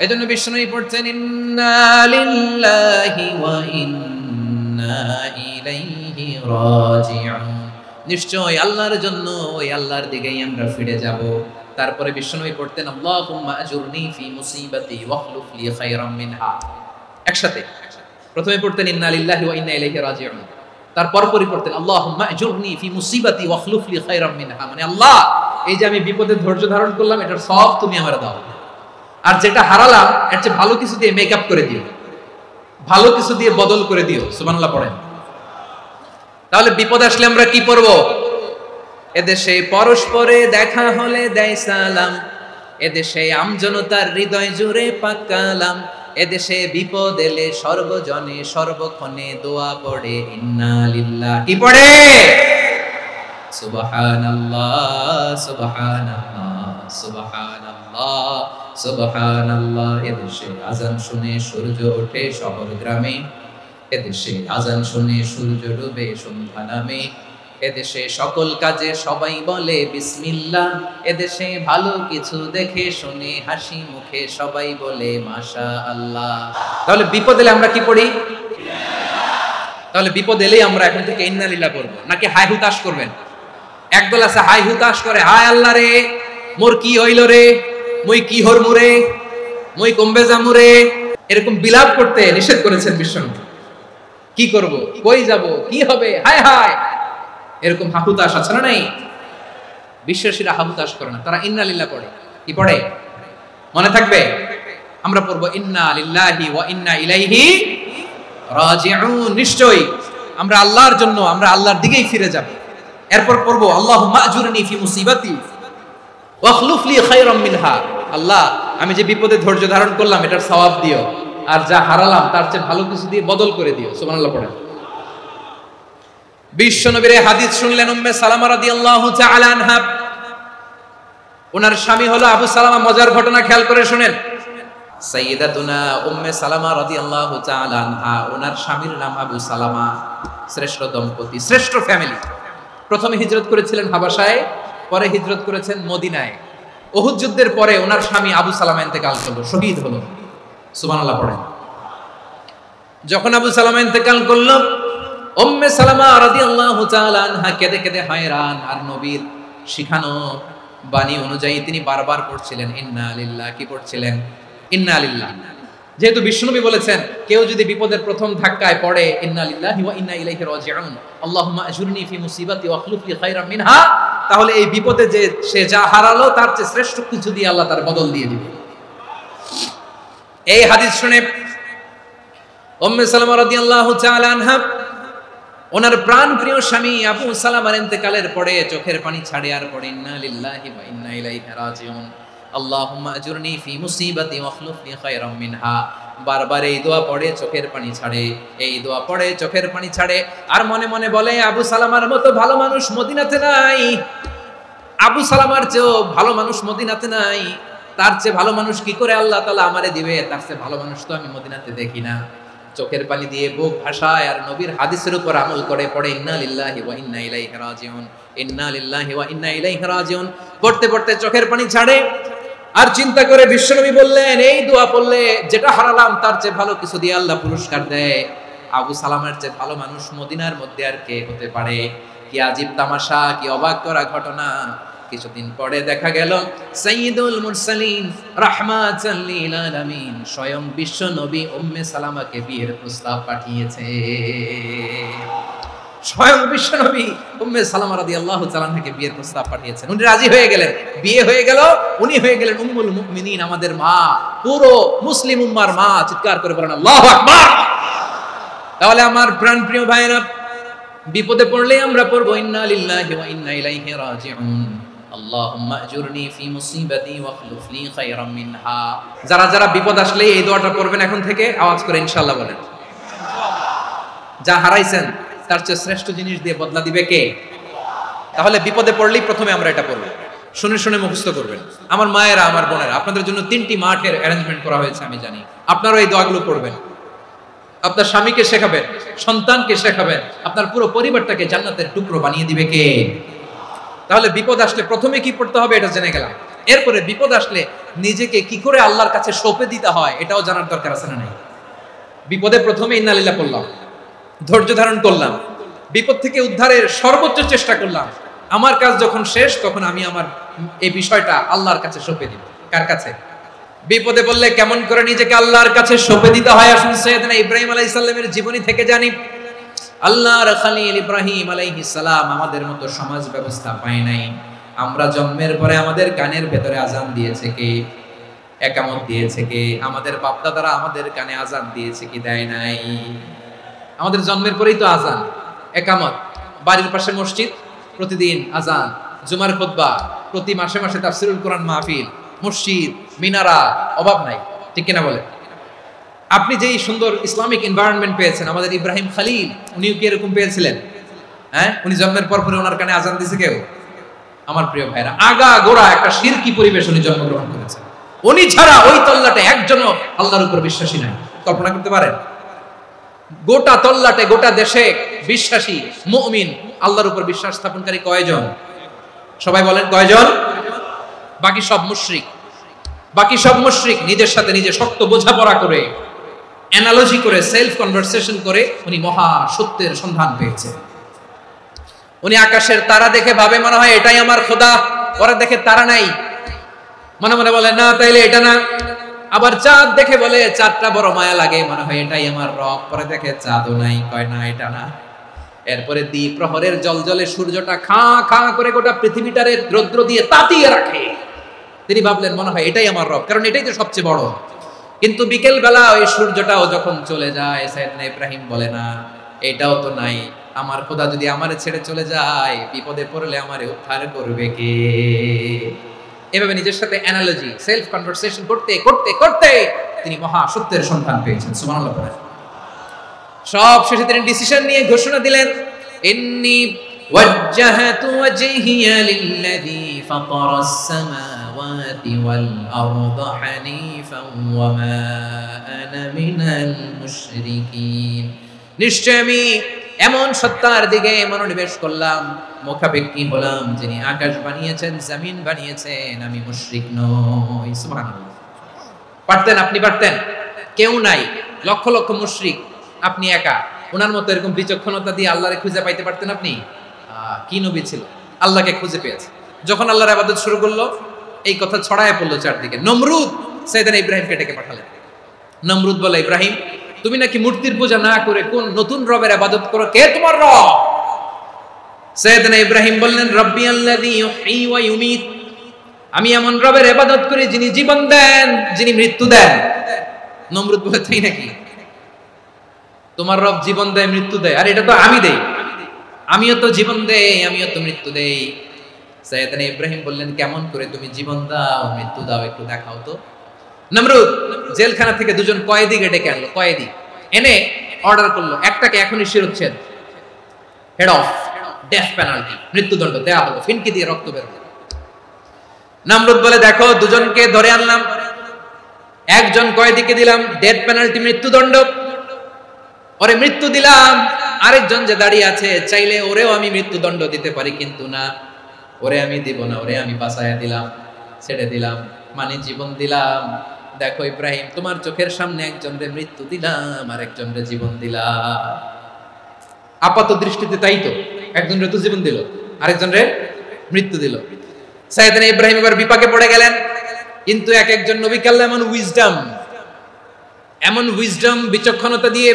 এজন্য বিষ্ণুই পড়ছেন, ইন্না লিল্লাহি ওয়া ইন্না ইলাইহি রাজিউন। নিশ্চয় আল্লাহর জন্য, ওই আল্লাহর দিকেই আমরা ফিরে যাব। তারপরে বিষ্ণুই পড়তেন, আল্লাহুম্মা আজুরনি ফি মুসিবাতি ওয়াখলুফ লি খায়রাম মিনহা। একসাথে প্রথমে পড়তেন ইন্না লিল্লাহি ওয়া ইন্না ইলাইহি রাজিউন, তারপর পড়তেন আল্লাহুম্মা আজুরনি ফি মুসিবাতি ওয়াখলুফ লি খায়রাম মিনহা। মানে আল্লাহ, এই যে আমি বিপদে ধৈর্য ধারণ করলাম, এটার সব তুমি আমারে দাও, আর যেটা হারালাম এর চেয়ে ভালো কিছু দিয়ে মেকআপ করে দিও। ভালো কিছু দিয়ে বদল করে দিও, সুবহানাল্লাহ পড়েন। তাহলে বিপদ আসলে আমরা কি পড়ব? এদেশে পরস্পরে দেখা হলে দেয় সালাম, এদেশে আমজনতার হৃদয় জুড়ে পাক কালাম, এদেশে বিপদ এলে সর্বজনে সর্বক্ষণে দোয়া পড়ে ইন্না লিল্লাহ। কি পড়ে? সুবহানাল্লাহ সুবহানাল্লাহ সুবহানাল্লাহ সুবহানাল্লাহ। এদেশে আজান শুনে সূর্য ওঠে শহর গ্রামে, এদেশে আজান শুনে সূর্য ডুবে সন্ধ্যা নামে, এদেশে সকল কাজে সবাই বলে বিসমিল্লাহ, এদেশে ভালো কিছু দেখে শুনে হাসি মুখে সবাই বলে মাশাআল্লাহ। তাহলে বিপদ এলে আমরা কি পড়ি? তাহলে বিপদ এলেই আমরা এখন থেকে ইন্না লিল্লাহ পড়বো, নাকি হাই হুতাশ করবেন? একদল আছে হাই হুতাশ করে, হায় আল্লাহ রে মোর কি হইল রে, মুই কি হরমু রে, মুই কমবে যামু রে, এরকম বিলাপ করতে নিষেধ করেছেন বিশ্বনবী। কি করব, কই যাব, কি হবে, হায় হায়, এরকম হাহুতাশ আছে না নাই? বিশ্বাসীরা হাহুতাশ করে না, তারা ইন্না লিল্লাহ পড়ে। কি পড়ে মনে থাকবে? আমরা পড়বো ইন্না লিল্লাহি ওয়া ইন্না ইলাইহি রাজিউন। নিশ্চয়ই আমরা আল্লাহর জন্য, আমরা আল্লাহর দিকেই ফিরে যাব। এরপর পড়বো আল্লাহুম্মা আজুরনি ফি মুসিবাতি ওয়াখলুফ লি খায়রাম মিনহা। আল্লাহ, আমি যে বিপদে ধৈর্য ধারণ করলাম এটার সওয়াব দিও, আর যা হারালাম তার চেয়ে ভালো কিছু দিয়ে বদল করে দিও। সুবহানাল্লাহ পড়েন। বিশ্বনবীর হাদিস শুনলেন উম্মে সালামা রাদিয়াল্লাহু তাআলা আনহা। ওনার স্বামী হলো আবু সালামা। মজার ঘটনা খেয়াল করে শুনেন। সাইয়্যিদাতুনা উম্মে সালামা রাদিয়াল্লাহু তাআলা আনহা, ওনার স্বামীর নাম আবু সালামা। শ্রেষ্ঠ দম্পতি, শ্রেষ্ঠ ফ্যামিলি। প্রথমে হিজরত করেছিলেন হাবাশায়, পরে হিজরত করেছেন মদিনায়। উহুদ যুদ্ধের পরে ওনার স্বামী আবু সালামা ইন্তেকাল করলো, শহীদ হলো। সুবহানাল্লাহ পড়েন। যখন আবু সালামা ইন্তেকাল করলো, উম্মে সালামা রাদিয়াল্লাহু তাআলা আনহা কেঁদে কেঁদে হয়রান। আর নবীর শিখানো বাণী অনুযায়ী তিনি বারবার পড়ছিলেন ইন্না লিল্লাহ। কি পড়ছিলেন? ইন্না লিল্লাহ। যেহেতু বিশ্বনবী বলেছেন কেউ যদি বিপদের প্রথম ধাক্কায় পড়ে ইন্না লিল্লাহি ওয়া ইন্না ইলাইহি রাজিউন, আল্লাহুম্মা আজুরনি ফি মুসিবাতি ওয়াখলুফ লি খায়রাম মিনহা, তাহলে এই বিপদে যে সে যা হারালো তার চেয়ে শ্রেষ্ঠ কিছু দিয়ে আল্লাহ তার বদল দিয়ে দিবে। এই হাদিস শুনে উম্মে সালামা রাদিয়াল্লাহু তাআলা আনহা ওনার প্রাণ প্রিয় স্বামী আবু সালামার ইন্তেকালের পরে চোখের পানি ছাড়ে আর পড়ে ইন্না লিল্লাহি ওয়া ইন্না ইলাইহি রাজিউন, আল্লাহুম্মা আজুরনি ফি মুসিবাতি ওয়াখলুফ লি খায়রাম মিনহা। বারবার এই দোয়া পড়ে চোখের পানি ছাড়ে, এই দোয়া পড়ে চোখের পানি ছাড়ে, আর মনে মনে বলে আবু সালামার মতো ভালো মানুষ মদিনাতে নাই, আবু সালামার চেয়েও ভালো মানুষ মদিনাতে নাই, তার চেয়ে ভালো মানুষ কি করে আল্লাহ তাআলা আমারে দিবে, তার চেয়ে ভালো মানুষ তো আমি মদিনাতে দেখি না। চোখের পানি দিয়ে বুক ভাসায় আর নবীর হাদিসের উপর আমল করে পড়ে ইন্না লিল্লাহি ওয়া ইন্না ইলাইহি রাজিউন, ইন্না লিল্লাহি ওয়া ইন্না ইলাইহি রাজিউন। পড়তে পড়তে চোখের পানি ছাড়ে আর চিন্তা করে বিশ্বনবী বললেন এই দোয়া পড়লে যেটা হারালাম তার চেয়ে ভালো কিছু দিয়ে আল্লাহ পুরস্কার দেয়। আবু সালামের চেয়ে ভালো মানুষ মদিনার মধ্যে আর কে হতে পারে? কি আজীব তামাশা, কি অবাক করা ঘটনা। কিছুদিন পরে দেখা গেল সাইয়্যিদুল মুরসালিন রাহমাতাল লিল আলামিন স্বয়ং বিশ্ব নবী উম্মে সালামাকে বিয়ের প্রস্তাব পাঠিয়েছে। স্বয়ং বিশ্ব নবী উম্মে সালামা রাদিয়াল্লাহু তাআলা থেকে বিয়ের প্রস্তাব পাঠিয়েছেন। উনি রাজি হয়ে গেলেন, বিয়ে হয়ে গেল, উনি হয়ে গেলেন উম্মুল মুমিনিন, আমাদের মা, পুরো মুসলিম উম্মার মা। চিৎকার করে বলেন আল্লাহু আকবার। তাহলে আমার প্রাণ প্রিয় ভাইরা, বিপদে পড়লে আমরা পড়বো ইন্না লিল্লাহি ওয়া ইন্না ইলাইহি রাজিউন, আল্লাহুম্মা আজুরনি ফি মুসিবাতি ওয়াখলুফ লি খায়রাম মিনহা। যারা যারা বিপদ আসলে এই দোয়াটা পড়বেন এখন থেকে আওয়াজ করে ইনশাআল্লাহ বলেন। যা হারাইছেন তার চেয়ে শ্রেষ্ঠ জিনিস দিয়ে বদলা দিবে কে? তাহলে বিপদে পড়লেই প্রথমে আমরা এটা পড়ব। শুনে শুনে মুখস্থ করবেন। আমার মায়েরা, আমার বোনেরা, আপনাদের জন্য 3টি মাঠের অ্যারেঞ্জমেন্ট করা হয়েছে, আমি জানি। আপনারাও এই দোয়াগুলো পড়বেন, আপনার স্বামীকে শেখাবেন, সন্তানকে শেখাবেন, আপনার পুরো পরিবারটাকে জান্নাতের টুকরো বানিয়ে দিবে কে? তাহলে বিপদ আসলে প্রথমে কি পড়তে হবে এটা জেনে গেলাম। এরপরে বিপদ আসলে নিজেকে কি করে আল্লাহর কাছে সঁপে দিতে হয় এটাও জানার দরকার আছে না নাই? বিপদে প্রথমে ইন্না লিল্লাহ পড়লাম, ধৈর্য ধারণ করলাম, বিপদ থেকে উদ্ধারের সর্বোচ্চ চেষ্টা করলাম। আমার কাজ যখন শেষ তখন আমি আমার এই বিষয়টা আল্লাহর কাছে সঁপে দিব। কার কাছে? বিপদে বললে কেমন করে নিজেকে আল্লাহর কাছে সঁপে দিতে হয় আসুন সাইয়েদনা ইব্রাহিম আলাইহিস সালামের জীবনী থেকে জানি। আল্লাহর খলিল ইব্রাহিম আলাইহিস সালাম আমাদের মতো সমাজ ব্যবস্থা পায় নাই। আমরা জন্মের পরে আমাদের কানের ভেতরে আজান দিয়েছে কে? একামত দিয়েছে কে? আমাদের বাপদাদারা আমাদের কানে আজান দিয়েছে কি দেয় নাই? আমাদের জন্মের পরেই তো আজান, একামত, বাড়ির পাশে মসজিদ, প্রতিদিন আজান, জুমার খুতবা, প্রতি মাসে মাসে তাফসিরুল কোরআন মাহফিল, মসজিদ, মিনারা, অভাব নাই, ঠিক কিনা বলে? আপনি যেই সুন্দর ইসলামিক এনভায়রনমেন্ট পেয়েছেন, আমাদের ইব্রাহিম খলিল উনিও কি এরকম পেয়েছিলেন? হ্যাঁ, উনি জন্মের পর পরে ওনার কানে আজান দিয়েছে কেউ? আমার প্রিয় ভাইরা, আগা গোড়া একটা শিরকি পরিবেশ উনি জন্মগ্রহণ করেছেন। উনি ছাড়া ওই তল্লাটে একজনও আল্লাহর উপর বিশ্বাসী নাই। কল্পনা করতে পারেন? গোটা তল্লাটে, গোটা দেশে বিশ্বাসী মুমিন, আল্লাহর উপর বিশ্বাস স্থাপনকারী কয়জন? সবাই বলেন কয়জন? বাকি সব মুশরিক। বাকি সব মুশরিক নিজের সাথে নিজে শক্ত বোঝাপড়া করে, অ্যানালজি করে, সেলফ কনভারসেশন করে উনি মহা সত্যের সন্ধান পেয়েছে। উনি আকাশের তারা দেখে ভাবে মনে হয় এটাই আমার খোদা, পরে দেখে তারা নাই, মনে মনে বলে না তাইলে এটা না। আবার চাঁদ দেখে বলে চাঁদটা বড় মায়া লাগে, মনে হয় এটাই আমার রব, পরে দেখে চাঁদও নাই, কয় না এটা না। এরপরে দ্বি প্রহরের জলজলে সূর্যটা খা খা করে গোটা পৃথিবীটারে রৌদ্র দিয়ে তাতিয়ে রাখে। তিনি ভাবলেন মনে হয় এটাই আমার রব, কারণ এটাই তো সবচেয়ে বড়। কিন্তু বিকেল বেলা ওই সূর্যটাও যখন চলে যায়, সাইয়েদনা ইব্রাহিম বলে না এটাও তো নাই, আমার খোদা যদি আমারে ছেড়ে চলে যায়, বিপদে পড়লে আমারে উদ্ধার করবে কে? এভাবে নিজের সাথে অ্যানালজি, সেলফ কনভারসেশন করতে করতে করতে তিনি মহা সত্যের সন্ধান পেয়েছেন। সুবহানাল্লাহ। সব শেষে তিনি ডিসিশন নিয়ে ঘোষণা দিলেন, ইন্নী ওয়াজ্জাহাতু ওয়াজহিয়া লিল্লাযী ফাতারাস সামাওয়াতি ওয়াল আরদা হানিফান ওয়া মা আনা মিনাল মুশরিকিন। নিশ্চয় আমি এমন সত্তার দিকে মনোনিবেশ করলাম, মুখাপেক্ষী হলাম, যিনি আকাশ বানিয়েছেন, জমিন বানিয়েছেন, আমি মুশরিক নই। সুবহানাল্লাহ। পারতেন, আপনি পারতেন? কেউ নাই, লক্ষ লক্ষ মুশরিক, আপনি একা। ওনার মতো এরকম বিচক্ষণতা দিয়ে আল্লাহরে খুঁজে পাইতে পারতেন আপনি? কি নবী ছিল, আল্লাহকে খুঁজে পেয়েছে। যখন আল্লাহর ইবাদত শুরু করলো, এই কথা ছড়ায় পড়লো চারদিকে। নমরুদ সাইয়েদনা ইব্রাহিমকে ডেকে পাঠালেন। নমরুদ বলে, ইব্রাহিম তুমি নাকি মূর্তির পূজা না করে কোন নতুন রবের ইবাদত করো, কে তোমার রব? সাইয়েদনা ইব্রাহিম বললেন, রব্বি আল্লাযী ইউহয়ী ওয়া ইউমীত, আমি এমন রবের ইবাদত করি যিনি জীবন দেন, যিনি মৃত্যু দেন। নমরুদ বলে, তাই নাকি? তোমার রব জীবন দেয়, মৃত্যু দেয়, আর এটা তো আমি দেই, আমিও তো জীবন দেই, আমিও তো মৃত্যু দেই। সাইয়েদনা ইব্রাহিম বললেন, কেমন করে তুমি জীবন দাও, মৃত্যু দাও, একটু দেখাও তো। নমরুদ জেলখানা থেকে দুজন কয়েদিকে ডেকে আনলো, কয়েদি এনে অর্ডার করলো, একটাকে এখনই শিরোচ্ছেদ, হেড অফ, ডেথ পেনাল্টি, মৃত্যুদণ্ড দেয়া হলো, ফিনকি দিয়ে রক্ত বের হলো। নমরুদ বলে, দেখো দুজনকে ধরে আনলাম, একজন কয়েদিকে দিলাম ডেথ পেনাল্টি, মৃত্যুদণ্ড, ওরে মৃত্যু দিলাম। আরেকজন যে দাঁড়িয়ে আছে, চাইলে ওরেও আমি মৃত্যুদণ্ড দিতে পারি, কিন্তু না, ওরে আমি দিব না, ওরে আমি বাঁচায়া দিলাম, ছেড়ে দিলাম, মানে জীবন দিলাম। দেখো ইব্রাহিম, তোমার চোখের সামনে একজনের মৃত্যু দিলাম, আর একজনের জীবন দিলাম। আপাত দৃষ্টিতে তাই তো, একজনের তো জীবন দিল, আরেকজনের মৃত্যু দিল। সাইয়েদনা ইব্রাহিম এবার বিপাকে পড়ে গেলেন। কিন্তু এক একজন নবীকে আল্লাহ এমন উইজডম বিচক্ষণতা দিয়ে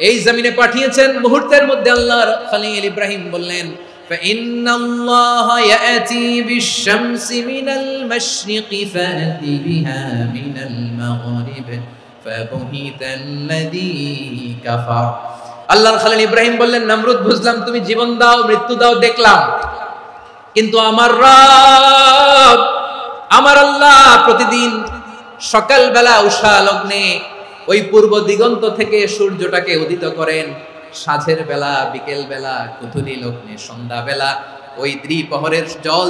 এই জমিনে পাঠিয়েছেন, মুহূর্তের মধ্যে আল্লাহর খলিল ইব্রাহিম বললেন, فإن الله يأتي بالشمس من المشرق فأتي بها من المغرب فبهت الذي كفر। আল্লাহর খলিল ইব্রাহিম বললেন, নমরুদ বুঝলাম তুমি জীবন দাও, মৃত্যু দাও, দেখলাম, কিন্তু আমার রব, আমার আল্লাহ প্রতিদিন সকালবেলা উষা লগ্নে ওই পূর্ব দিগন্ত থেকে সূর্যটাকে উদিত করেন, সাঁঝের বেলা, বিকেল বেলা, কুথুলি লগ্নে, সন্ধ্যা বেলা ওই দ্বিপ্রহরের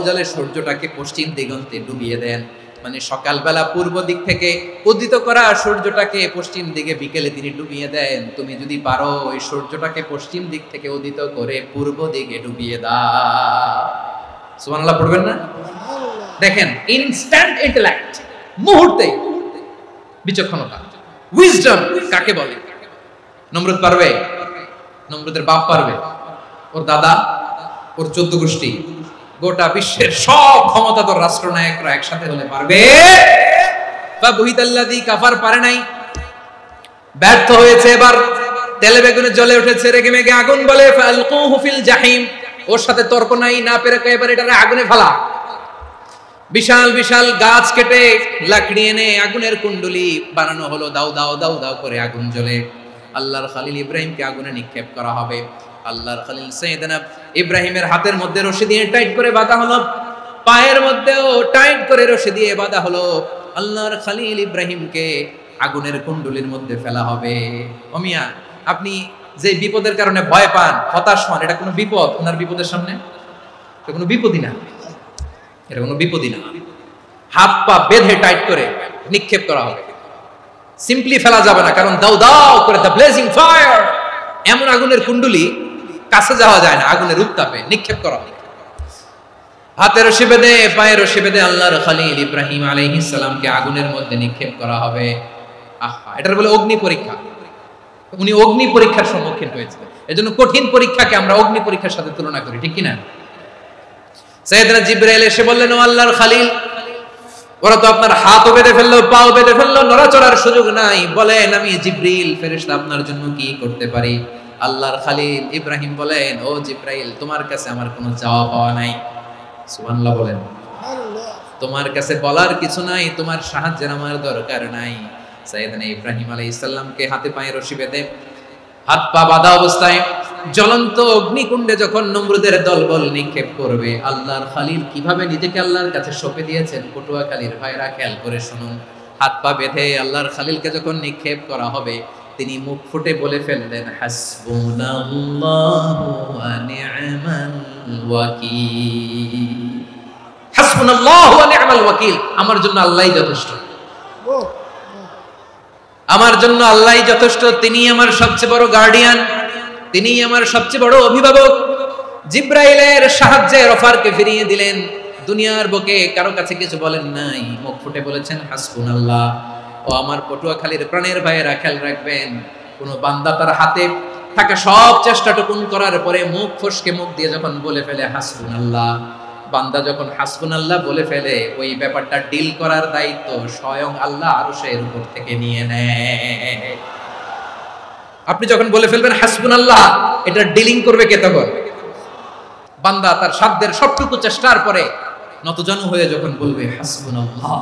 জলে সূর্যটাকে পশ্চিম দিগন্তে ডুবিয়ে দেন। মানে সকালবেলা পূর্ব দিক থেকে উদিত করা সূর্যটাকে পশ্চিম দিকে বিকেলে তিনি ডুবিয়ে দেন। তুমি যদি পারো ওই সূর্যটাকে পশ্চিম দিক থেকে উদিত করে পূর্ব দিকে ডুবিয়ে দাও। সুবহানাল্লাহ পড়বেন না? দেখেন, ইনস্ট্যান্ট ইন্টেলেক্ট, মুহূর্তে বিচক্ষণতা, উইজডম কাকে বলে? নমরুদ পারবে? নমরুদের বাপ পারবে? ওর দাদা, ওর 14 গোষ্ঠী, গোটা বিশ্বের সব ক্ষমতাধর রাষ্ট্রনায়করা একসাথে হলে পারবে? বা বুহিতাল্লাযী কাফার পারে নাই, ব্যর্থ হয়েছে। এবার তেলে বেগুনে জ্বলে উঠেছে, রেগে মেগে আগুন বলে, ফালকুহু ফিল জাহিম, ওর সাথে তর্ক নাই, না পেরে এবার এটারে আগুনে ফেলা। বিশাল বিশাল গাছ কেটে লাকড়ি এনে আগুনের কুণ্ডলি বানানো হলো, দাও দাও দাও দাও করে আগুন জ্বলে। আল্লাহর খলিল ইব্রাহিমকে আগুনে নিক্ষেপ করা হবে। আল্লাহর খলিল সাইয়েদনা ইব্রাহিমের হাতের মধ্যে রশি দিয়ে টাইট করে বাঁধা হলো, পায়ের মধ্যেও টাইট করে রশি দিয়ে বাঁধা হলো। আল্লাহর খলিল ইব্রাহিমকে আগুনের কুণ্ডলির মধ্যে ফেলা হবে। ও মিয়া, আপনি যে বিপদের কারণে ভয় পান, হতাশ হন, এটা কোনো বিপদ? ওনার বিপদের সামনে এটা কোনো বিপদই না, এটা কোনো বিপদই না। হাত পা বেঁধে টাইট করে নিক্ষেপ করা হবে, সিম্পলি ফেলা যাবে না, কারণ দাও দাও করে দ্য ব্লেজিং ফায়ার, এমন আগুনের কুণ্ডলি কাছে যাওয়া যায় না, আগুনের উত্তাপে নিক্ষেপ করা হবে। হাতের রশি বেঁধে পায়ের রশি বেঁধে আল্লাহর খলিল ইব্রাহিম আলাইহিস সালামকে আগুনের মধ্যে নিক্ষেপ করা হবে। আহা, এটার বলে অগ্নি পরীক্ষা। উনি অগ্নি পরীক্ষার সম্মুখীন হয়েছিলেন। এজন্য কঠিন পরীক্ষাকে আমরা অগ্নি পরীক্ষার সাথে তুলনা করি, ঠিক কি না? সাইয়েদনা জিবরাইল এসে বললেন, ও আল্লাহর খলিল, ওরা তো আপনার হাতও বেঁধে ফেললো, পাও বেঁধে ফেললো, নড়াচড়ার সুযোগ নাই, বলেন আমি জিবরিল ফেরেশতা আপনার জন্য কি করতে পারি? আল্লাহর খলিল ইব্রাহিম বলেন, ও জিবরাইল, তোমার কাছে আমার কোনো চাওয়া পাওয়া নাই। সুবহানাল্লাহ বলেন। তোমার কাছে বলার কিছু নাই, তোমার সাহায্যের আমার দরকার নাই। সাইয়েদনা ইব্রাহিম আলাইহিস সালামকে হাতে পায়ে রশি বেঁধে হাত পা বাঁধা অবস্থায় জ্বলন্ত অগ্নিকুণ্ডে যখন নমরুদের দলবল নিক্ষেপ করবে, আল্লাহর খলিল কিভাবে নিজেকে আল্লাহর কাছে সঁপে দিয়েছেন পটুয়াখালীর ভাইরা খেয়াল করে শুনুন। হাত পা বেঁধে আল্লাহর খলিলকে যখন নিক্ষেপ করা হবে, তিনি মুখ ফুটে বলে ফেললেন, হাসবুনাল্লাহু ওয়া নি'মাল ওয়াকিল। হাসবুনাল্লাহু ওয়া নি'মাল ওয়াকিল, আমার জন্য আল্লাহই যথেষ্ট, আমার জন্য আল্লাহই যথেষ্ট, তিনি আমার সবচেয়ে বড় গার্ডিয়ান, তিনি আমার সবচেয়ে বড় অভিভাবক। জিব্রাইলের সাহায্যের অফারকে ফিরিয়ে দিলেন, দুনিয়ার বুকে কারো কাছে কিছু বলেন নাই, মুখ ফুটে বলেছেন হাসবুনাল্লাহ। ও আমার পটুয়াখালীর প্রাণের ভাইয়েরা খেয়াল রাখবেন, কোন বান্দা তার হাতে থাকা সব চেষ্টাটুকুন করার পরে মুখ ফসকে মুখ দিয়ে যখন বলে ফেলে হাসবুনাল্লাহ, বান্দা যখন হাসবুনাল্লাহ বলে ফেলে, ওই ব্যাপারটা ডিল করার দায়িত্ব স্বয়ং আল্লাহ আরশের উপর থেকে নিয়ে নেয়। আপনি যখন বলে ফেলবেন হাসবুনাল্লাহ, এটা ডিলিং করবে কে তখন? বান্দা তার সাধ্যের সবটুকু চেষ্টার পরে নতজানু হয়ে যখন বলবে হাসবুনাল্লাহ,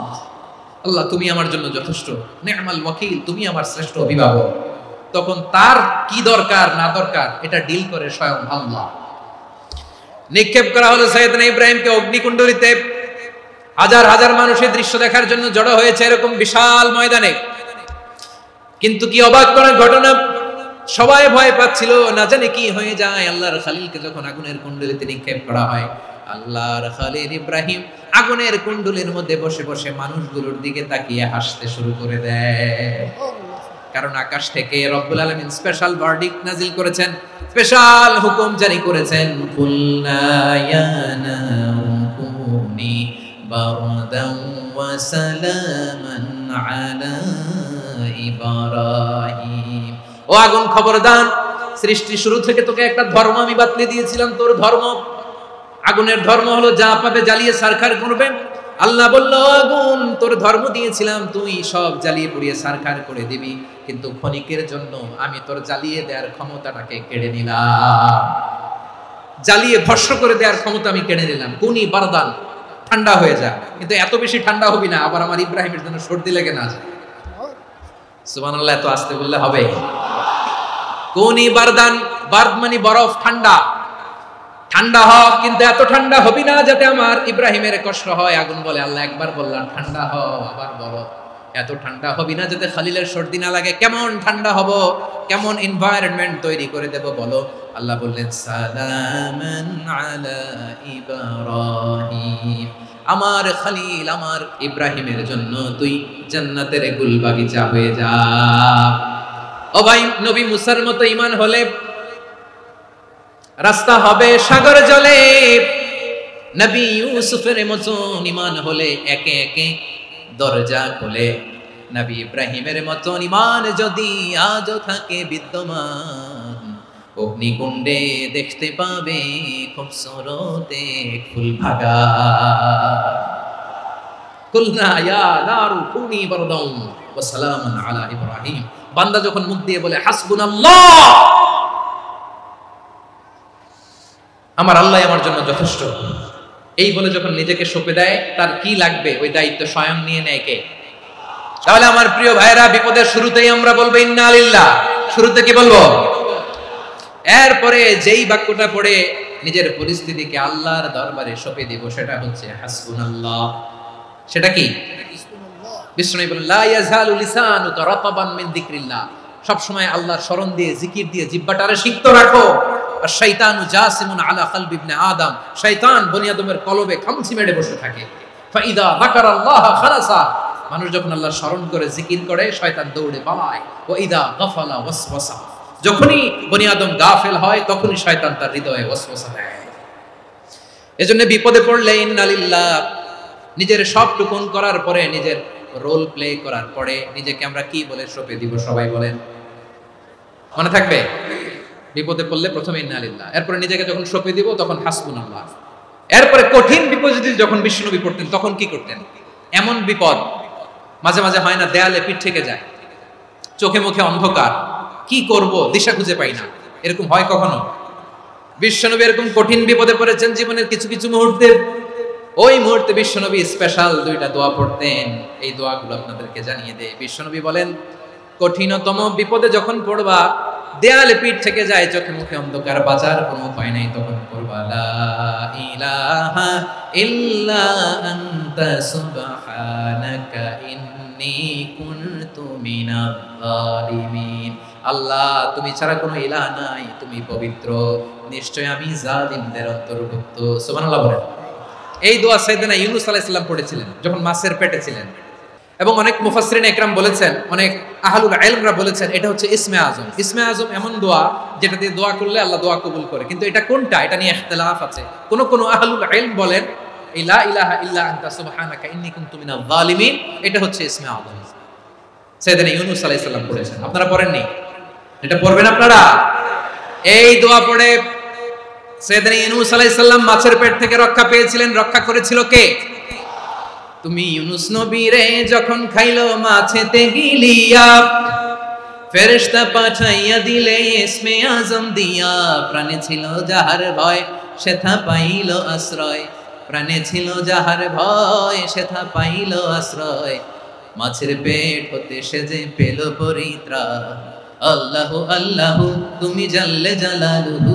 আল্লাহ তুমি আমার জন্য যথেষ্ট, নি'মাল ওয়াকিল, তুমি আমার শ্রেষ্ঠ অভিভাবক, তখন তার কি দরকার না দরকার এটা ডিল করে স্বয়ং আল্লাহ। নিক্ষেপ করা হলো সাইয়েদনা ইব্রাহিমকে অগ্নিকুণ্ডলিতে। হাজার হাজার মানুষের দৃশ্য দেখার জন্য জড়ো হয়েছে এরকম বিশাল ময়দানে। কিন্তু কি অবাক করার ঘটনা, সবাই ভয় পাচ্ছিল, না জানে কি হয়ে যায়। আল্লাহর খলিলকে যখন আগুনের কুণ্ডলিতে নিক্ষেপ করা হয়, আল্লাহর খলিল ইব্রাহিম আগুনের কুণ্ডলির মধ্যে বসে বসে মানুষগুলোর দিকে তাকিয়ে হাসতে শুরু করে দেয়। কারণ আকাশ থেকে রব্বুল আলামিন স্পেশাল ভার্ডিক্ট নাজিল করেছেন, স্পেশাল হুকুম জারি করেছেন, কুলনা ইয়া নারু কুনি বারদান ওয়া সালামান আলা ইব্রাহিম। ও আগুন খবরদার, সৃষ্টি শুরু থেকে তোকে একটা ধর্ম আমি বাতলে দিয়েছিলাম, তোর ধর্ম, আগুনের ধর্ম হলো যা পাবে জ্বালিয়ে সারখার করবে। আল্লাহ বলল, আগুন তোর ধর্ম দিয়েছিলাম, তুই সব জ্বালিয়ে পুড়িয়ে সারখার করে দিবি, কিন্তু ক্ষণিকের জন্য আমি তোর জ্বালিয়ে দেওয়ার ক্ষমতাটাকে কেড়ে নিলাম, জ্বালিয়ে ভস্ম করে দেওয়ার ক্ষমতা আমি কেড়ে নিলাম। কুনি বারদান, ঠান্ডা হয়ে যা, কিন্তু এত বেশি ঠান্ডা হবি না আবার আমার ইব্রাহিমের জন্য সর্দি লেগে না যায়। সুবহানাল্লাহ, এত আস্তে বললে হবে? কুনি বারদান, বারদ মানে বরফ, ঠান্ডা, ঠান্ডা হ, কিন্তু এত ঠান্ডা হবি না যাতে আমার ইব্রাহিমের কষ্ট হয়। আগুন বলে, আল্লাহ একবার বললাম ঠান্ডা হ, আবার বলো এত ঠান্ডা হবি না যাতে খলিলের সর্দি না লাগে। কেমন ঠান্ডা হব, কেমন এনভায়রনমেন্ট তৈরি করে দেব বলো? আল্লাহ বললেন, সালামান আলা ইব্রাহিম, আমার খলিল আমার ইব্রাহিমের জন্য তুই জান্নাতের গুল বাগিচা হয়ে যা। ও ভাই, নবী মুসার মতো ঈমান হলে রাস্তা হবে সাগর জলে, নবী ইউসুফের মতন ঈমান হলে একে একে দরজা খুলে, নবী ইব্রাহিমের মতন ঈমান যদি আজও থাকে বিদ্যমান, অগ্নিকুণ্ডে দেখতে পাবে খুবসুরত এক ফুল ভাগা। কুলনা ইয়া নারু কুনি বারদান ওয়া সালামান আলা ইব্রাহিম, বান্দা যখন মুখ দিয়ে বলে হাসবুনাল্লাহ, আমার আল্লাহ আমার জন্য যথেষ্ট, এই বলে যখন নিজেকে সঁপে দেয়, তার কি লাগবে ওই দায়িত্ব স্বয়ং নিয়ে নেয় কে? তাহলে আমার প্রিয় ভাইরা, বিপদের শুরুতেই আমরা বলবো ইন্না লিল্লাহ। শুরুতে কি বলবো? এরপরে যেই বাক্যটা পড়ে নিজের পরিস্থিতিকে আল্লাহর দরবারে সঁপে দিব, সেটা হচ্ছে হাসবুনাল্লাহ। সেটা কি? বিষ্ণু বলেন লা ইয়াজালু লিসানুকা রাতাবান মিন যিকরিল্লাহ। সব সময় আল্লাহর স্মরণ দিয়ে, জিকির দিয়ে জিহ্বাটারে সিক্ত রাখো। আর শয়তানু জাসিমুন আলা কলবি ইবনে আদম। শয়তান বনি আদমের কলবে খামচি মেরে বসে থাকে। ফাইদা যাকারাল্লাহ খালাসা। মানুষ যখন আল্লাহর স্মরণ করে, জিকির করে, শয়তান দৌড়ে পালায়। ওয়া ইদা গাফালা ওয়াসওয়াসা। যখনই বনি আদম গাফেল হয়, তখনই শয়তান তার হৃদয়ে ওয়াসওয়াসা দেয়। এজন্য বিপদে পড়লে ইন্না লিল্লাহ, নিজের সব টুকুন করার পরে, নিজের রোল প্লে করার পরে নিজেকে আমরা কি বলে সঁপে দিব? সবাই বলেন, মনে থাকবে? বিপদে পড়লে প্রথমে ইন্না লিল্লাহ, এরপরে নিজেকে যখন সঁপে দিব তখন হাসবুনাল্লাহ। এরপরে কঠিন বিপদে যখন বিশ্বনবী পড়তেন তখন কি করতেন? এমন বিপদ মাঝে মাঝে হয় না, দেয়ালে পিঠ থেকে যায়, চোখে মুখে অন্ধকার, কি করব দিশা খুঁজে পাই না, এরকম হয় কখনো? বিশ্বনবী এরকম কঠিন বিপদে পড়েছেন জীবনের কিছু কিছু মুহূর্তে। ওই মুহূর্তে বিশ্বনবী স্পেশাল দুইটা দোয়া পড়তেন। এই দোয়াগুলো আপনাদেরকে জানিয়ে দেয়। বিশ্বনবী বলেন, কঠিনতম বিপদে যখন পড়বা, দেয়ালে পিঠ থেকে যায়, চোখে মুখে অন্ধকার, বাঁচার কোনো উপায় নাই, তখন পড়বা লা ইলাহা ইল্লা আনতা সুবহানাকা ইন্নী কুনতু মিনাজ জালিমিন। আল্লাহ, তুমি ছাড়া কোনো ইলাহ নাই, তুমি পবিত্র, নিশ্চয় আমি জালিমদের অন্তর্ভুক্ত। সুবহানাল্লাহ বলেন। এই দোয়া সাইয়েদনা ইউনূস আলাইহিস সালাম পড়েছিলেন যখন মাছের পেটে ছিলেন। এবং অনেক মুফাসসিরিন ইকরাম বলেছেন, অনেক আহলুল ইলমরা বলেছেন, এটা হচ্ছে ইসমে আজম। ইসমে আজম এমন দোয়া যেটা দিয়ে দোয়া করলে আল্লাহ দোয়া কবুল করে। কিন্তু এটা কোনটা, এটা নিয়ে ইখতিলাফ আছে। কোন কোন আহলুল ইলম বলেন লা ইলাহা ইল্লা আনতা সুবহানাকা ইন্নী কুনতু মিনাজ জালিমিন, এটা হচ্ছে ইসমে আজম। সাইয়েদনা ইউনূস আলাইহিস সালাম পড়েছেন, আপনারা পড়েননি? এটা পড়বেন আপনারা। এই দোয়া পড়ে সাইয়েদনা ইউনূস আলাইহিস সালাম মাছের পেট থেকে রক্ষা পেয়েছিলেন। রক্ষা করেছিল কে? তুমি ইউনূস নবীরে যখন খাইলো মাছেতে গিলিয়া, ফেরেশতা পাঠাইয়া দিলে ইসমে আজম দিয়া। প্রাণে ছিল যাহার ভয়, সেথা পাইল আশ্রয়। প্রাণে ছিল যাহার ভয়, সেথা পাইল আশ্রয়। মাছের পেট হতে সে যে পেল পরিত্রাণ। আল্লাহু আল্লাহু তুমি জাল্লে জালালুহু,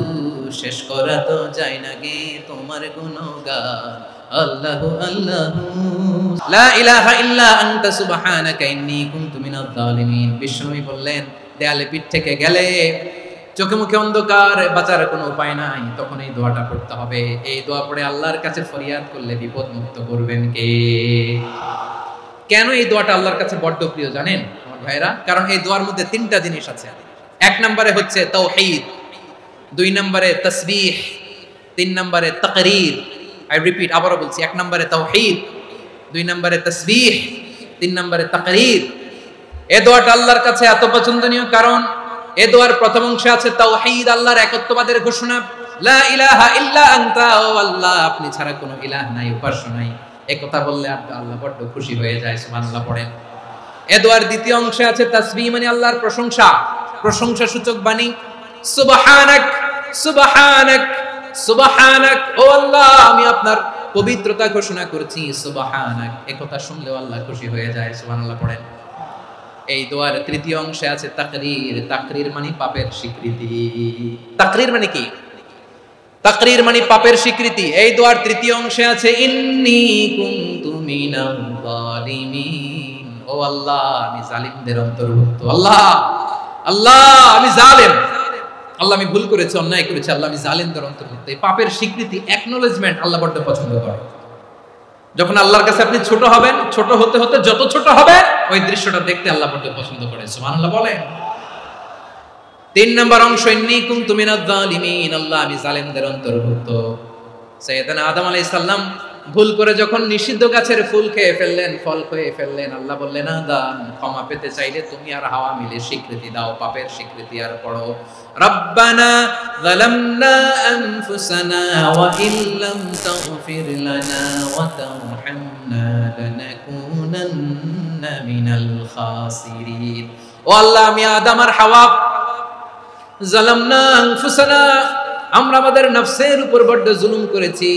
শেষ করা তো যায় না গে তোমার গুণগান। আল্লাহু আল্লাহু লা ইলাহা ইল্লা আনতা সুবহানাকা ইন্নী কুনতু মিনাজ জালিমিন। বিশ্বনবী বললেন, দেয়ালে পিঠ থেকে গেলে, চোখে মুখে অন্ধকার, বাঁচার কোনো উপায় নাই, তখন এই দোয়াটা পড়তে হবে। এই দোয়া পড়ে আল্লাহর কাছে ফরিয়াদ করলে বিপদ মুক্ত করবেন কে? কেন এই দোয়াটা আল্লাহর কাছে বড্ড প্রিয় জানেন আমার ভাইরা? কারণ এই দোয়ার মধ্যে তিনটা জিনিস আছে। এক নম্বরে হচ্ছে তাওহীদ, দুই নম্বরে তাসবিহ, তিন নম্বরে তাকরীর। আই রিপিট, আবারও বলছি, এক নম্বরে তাওহীদ, দুই নম্বরে তাসবিহ, তিন নম্বরে তাকরীর। এই দোয়াটা আল্লাহর কাছে এত পছন্দনীয় কারণ এই দোয়ার প্রথম অংশে আছে তাওহীদ, আল্লাহর একত্ববাদের ঘোষণা। লা ইলাহা ইল্লা আনতা, ও আল্লাহ আপনি ছাড়া কোনো ইলাহ নাই, উপাস্য নাই। এই কথা বললে আল্লাহ বড্ড খুশি হয়ে যায়। সুবহানাল্লাহ পড়েন। এই দোয়ার দ্বিতীয় অংশে আছে তাসবিহ, মানে আল্লাহর প্রশংসা, প্রশংসা সূচক বাণী। সুবহানাক সুবহানাক সুবহানাক, ও আল্লাহ আমি আপনার পবিত্রতা ঘোষণা করছি। সুবহানাক, এই কথা শুনলেও আল্লাহ খুশি হয়ে যায়। সুবহানাল্লাহ পড়েন। এই দোয়ার তৃতীয় অংশে আছে তাকরীর। তাকরীর মানে পাপের স্বীকৃতি। তাকরীর মানে কি? তাকরীর মানে পাপের স্বীকৃতি। এই দোয়ার তৃতীয় অংশে আছে ইন্নী কুনতু মিনাজ জালিমিন, ও আল্লাহ আমি জালিমদের অন্তর্ভুক্ত। আল্লাহ আল্লাহ আমি জালেম, আল্লাহ আমি ভুল করেছি, অন্যায় করেছি, আল্লাহ আমি জালিমদের অন্তর্ভুক্ত। এই পাপের স্বীকৃতি, অ্যাকনলেজমেন্ট আল্লাহ বড্ড পছন্দ করে। যখন আল্লাহর কাছে আপনি ছোট হবেন, ছোট হতে হতে যত ছোট হবে, ওই দৃশ্যটা দেখতে আল্লাহ বড্ড পছন্দ করে। সুবহানাল্লাহ বলেন। তিন নম্বর অংশ ইন্নী কুনতু মিনাজ জালিমিন, আল্লাহ আমি জালিমদের অন্তর্ভুক্ত। সাইয়েদনা আদম আলাইহিস সালাম ভুল করে যখন নিষিদ্ধ গাছের ফুল খেয়ে ফেললেন, ফল খেয়ে ফেললেন, আল্লাহ বললেন আদম ক্ষমা পেতে চাইলে তুমি আর হাওয়া মিলে স্বীকৃতি দাও, পাপের স্বীকৃতি আর পড়ো। রব্বানা যালামনা আনফুসানা ওয়া ইল্লাম তাগফির লানা ওয়া তারহামনা লানাকুনান্না মিনাল খাসিরিন। ও আল্লাহ আমি আদম আর হাওয়া যালামনা আনফুসানা, আমরা আমাদের নফসের উপর বড্ড জুলুম করেছি।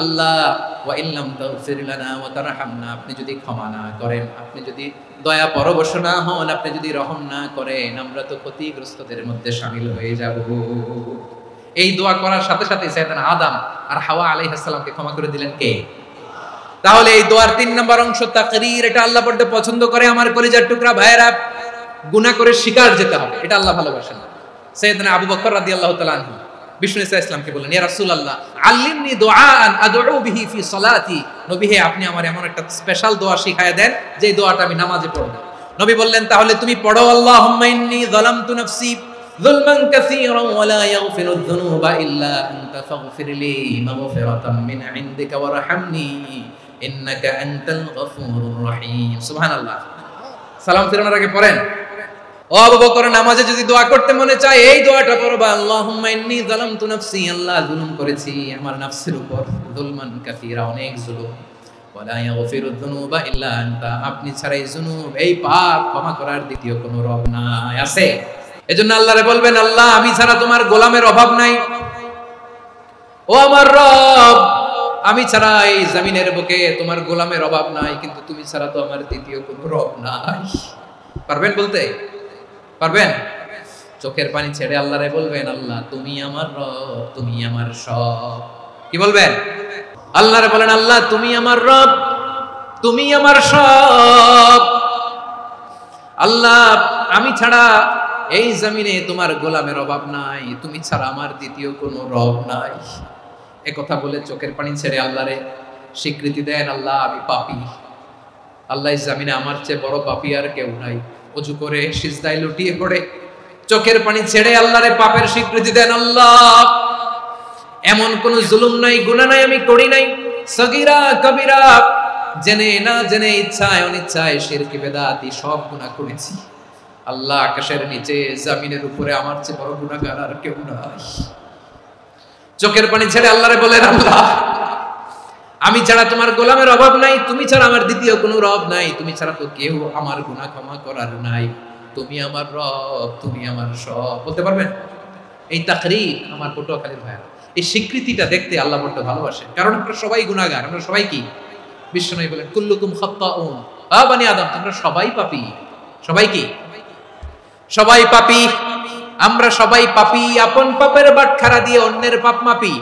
আল্লাহ ওয়া ইল্লাম তাগফির লানা ওয়া তারহামনা, আপনি যদি ক্ষমা না করেন, আপনি যদি দয়া পরবশ না হন, আপনি যদি রহম না করেন, আমরা তো ক্ষতিগ্রস্তদের মধ্যে শামিল হয়ে যাব। এই দোয়া করার সাথে সাথে সাইয়েদনা আদম আর হাওয়া আলাইহিস সালামকে ক্ষমা করে দিলেন কে? তাহলে এই দোয়ার 3 নম্বর অংশ তাকরীর, এটা আল্লাহ বড় পছন্দ করে। আমার কলিজার টুকরা ভাইয়েরা, গুনাহ করে শিকার যেতে হবে, এটা আল্লাহ ভালোবাসেন। সাইয়েদনা আবু বকর রাদিয়াল্লাহু তাআলা আনহু বিষ্ণু ইসা ইসলামকে বললেন, ইয়া রাসূলুল্লাহ আল্লিমনি দুআআন আদউ বিহি ফি সালাতি, নবী হে আপনি আমার এমন একটা স্পেশাল দোয়া শিখায়া দেন যে দোয়াটা আমি নামাজে পড়ব। নবী বললেন, তাহলে তুমি পড়ো, আল্লাহুম্মা ইন্নী যালামতু নাফসি যুলমান কাসীরান ওয়া লা ইয়াগফিরুয যুনুবা ইল্লা আনতা ফাগফিরলি মাগফিরাতাম মিন ইনদিকা ওয়ারহামনি ইন্নাকা আনতাল গফুরুর রহিম। সুবহানাল্লাহ। সালাম ফিরানোর আগে পড়েন। ও আবু বকর, নামাজে যদি দোয়া করতে মনে চায় এই দোয়াটা পড়বা, আল্লাহুম্মা ইন্নী যালামতু নাফসি, আল্লাহ জুলুম করেছি আমার নফসের উপর, যুলমান কাসীরা, অনেক জুলুম, ওয়া লা ইয়াগফিরুয যুনুবা ইল্লা আনতা, আপনি ছাড়াই জুনুব এই পাপ ক্ষমা করার দ্বিতীয় কোনো রব নাই, আছে? এজন্য আল্লাহরে বলবেন, আল্লাহ আমি ছাড়া তোমার গোলামের অভাব নাই, ও আমার রব আমি ছাড়া এই জমিনের বুকে তোমার গোলামের অভাব নাই, কিন্তু তুমি ছাড়া তো আমার দ্বিতীয় কোনো রব নাই। পারবেন বলতে? পারবেন? চোখের পানি ছেড়ে আল্লাহরে বলবেন, আল্লাহ তুমি আমার রব, তুমি আমার সব। কি বলবেন? আল্লাহরে বলেন, আল্লাহ তুমি আমার রব, তুমি আমার সব। আল্লাহ আমি ছাড়া এই জমিনে তোমার গোলামের অভাব নাই, তুমি ছাড়া আমার দ্বিতীয় কোনো রব নাই। একথা বলে চোখের পানি ছেড়ে আল্লাহরে স্বীকৃতি দেন, আল্লাহ আমি পাপী, আল্লাহ এই জমিনে আমার চেয়ে বড় পাপী আর কেউ নাই। ওযু করে সিজদায় লুটিয়ে পড়ে চোখের পানি ছেড়ে আল্লাহরে পাপের স্বীকৃতি দেন, আল্লাহ এমন কোন জুলুম নাই, গুনাহ নাই আমি করি নাই, সগীরা কবিরা, জেনে না জেনে, ইচ্ছায় অনিচ্ছায়, শিরক বিদআতি সব গুনাহ করেছি। আল্লাহ আকাশের নিচে জমিনের উপরে আমার চেয়ে বড় গুনাহগার আর কেউ নাই। চোখের পানি ছেড়ে আল্লাহরে বলেন, আল্লাহ আমি ছাড়া তোমার গোলামের অভাব নাই, তুমি ছাড়া আমার দ্বিতীয় কোনো রব নাই, তুমি ছাড়া তো কেউ আমার গুনাহ ক্ষমা করার নাই, তুমি আমার রব, তুমি আমার সব। বলতে পারবেন? এই তাকরীর আমার পটুয়াখালীর ভাইরা, এই স্বীকৃতিটা দেখতে আল্লাহ বড় ভালোবাসে, কারণ আমরা সবাই গুনাহগার। আমরা সবাই কি? বিশ্বনবী বলেন, কুল্লুকুম খাত্তাউন, আ বনি আদম তোমরা সবাই পাপী। সবাই কি? সবাই পাপী। আমরা সবাই পাপী, আপন পাপের বাটখারা দিয়ে অন্যের পাপ মাপি।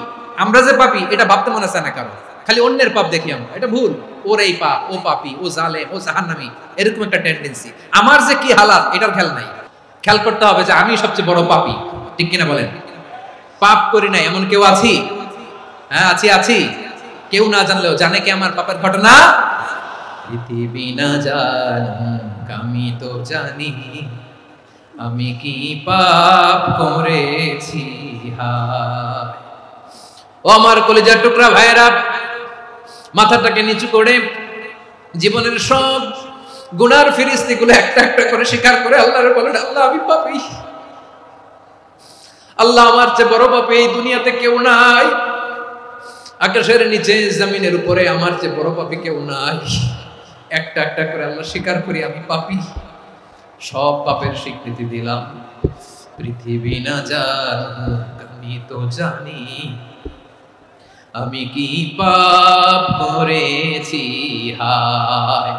আমরা যে পাপী এটা ভাবতে মনে চায় না কারণ, খালি অন্যের পাপ দেখি আমরা, এটা ভুল। ওর এই পাপ, ও পাপী, ও জালেম, ও জাহান্নামী, এরকম একটা টেন্ডেন্সি। আমার যে কি হালাত এটার খেয়াল নাই। খেয়াল করতে হবে যে আমি সবচেয়ে বড় পাপী, ঠিক কিনা বলেন? পাপ করি নাই এমন কেউ আছি? হ্যাঁ আছি, আছি। কেউ না জানলেও জানে কি আমার পাপের ঘটনা? পৃথিবী না জানুক আমি তো জানি, আমি কি পাপ করেছি হায়। ও আমার কলিজার টুকরা ভাইরা, মাথাটাকে নিচু করে জীবনের সব গুনার ফিরিস্তিগুলো একটা একটা করে স্বীকার করে আল্লাহরে বলেন, আল্লাহ আমি পাপী, আল্লাহ আমার চেয়ে বড় পাপী এই দুনিয়াতে কেউ নাই, আকাশের নিচে জমিনের উপরে আমার চেয়ে বড় পাপী কেউ নাই। একটা একটা করে আল্লাহ স্বীকার করি আমি পাপী, সব পাপের স্বীকৃতি দিলাম। পৃথিবী না জানুক আমি তো জানি, আমি কি পাপ করেছি হায়।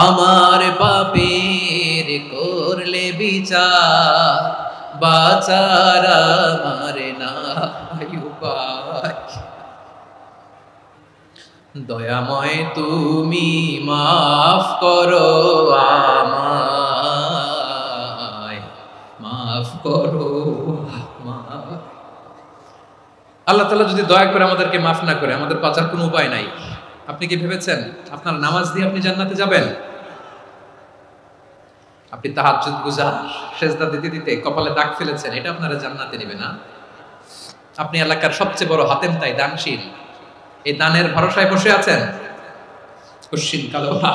আমার পাপের করলে বিচার, বাঁচার আমার নাই উপায়। দয়াময় তুমি মাফ করো আমায়, মাফ করো আমায়। আল্লাহ তাআলা যদি দয়া করে আমাদেরকে মাফ না করে, আমাদের বাঁচার কোনো উপায় নাই। আপনি কি ভেবেছেন আপনার নামাজ দিয়ে আপনি জান্নাতে যাবেন? আপনি তাহাজ্জুদ গুজার, সেজদা দিতে দিতে কপালে দাগ ফেলেছেন, এটা আপনারা জান্নাতে নেবে না। আপনি এলাকার সবচেয়ে বড় হাতেম তাই দানশীল, এই দানের ভরসায় বসে আছেন, কশিন কালো না।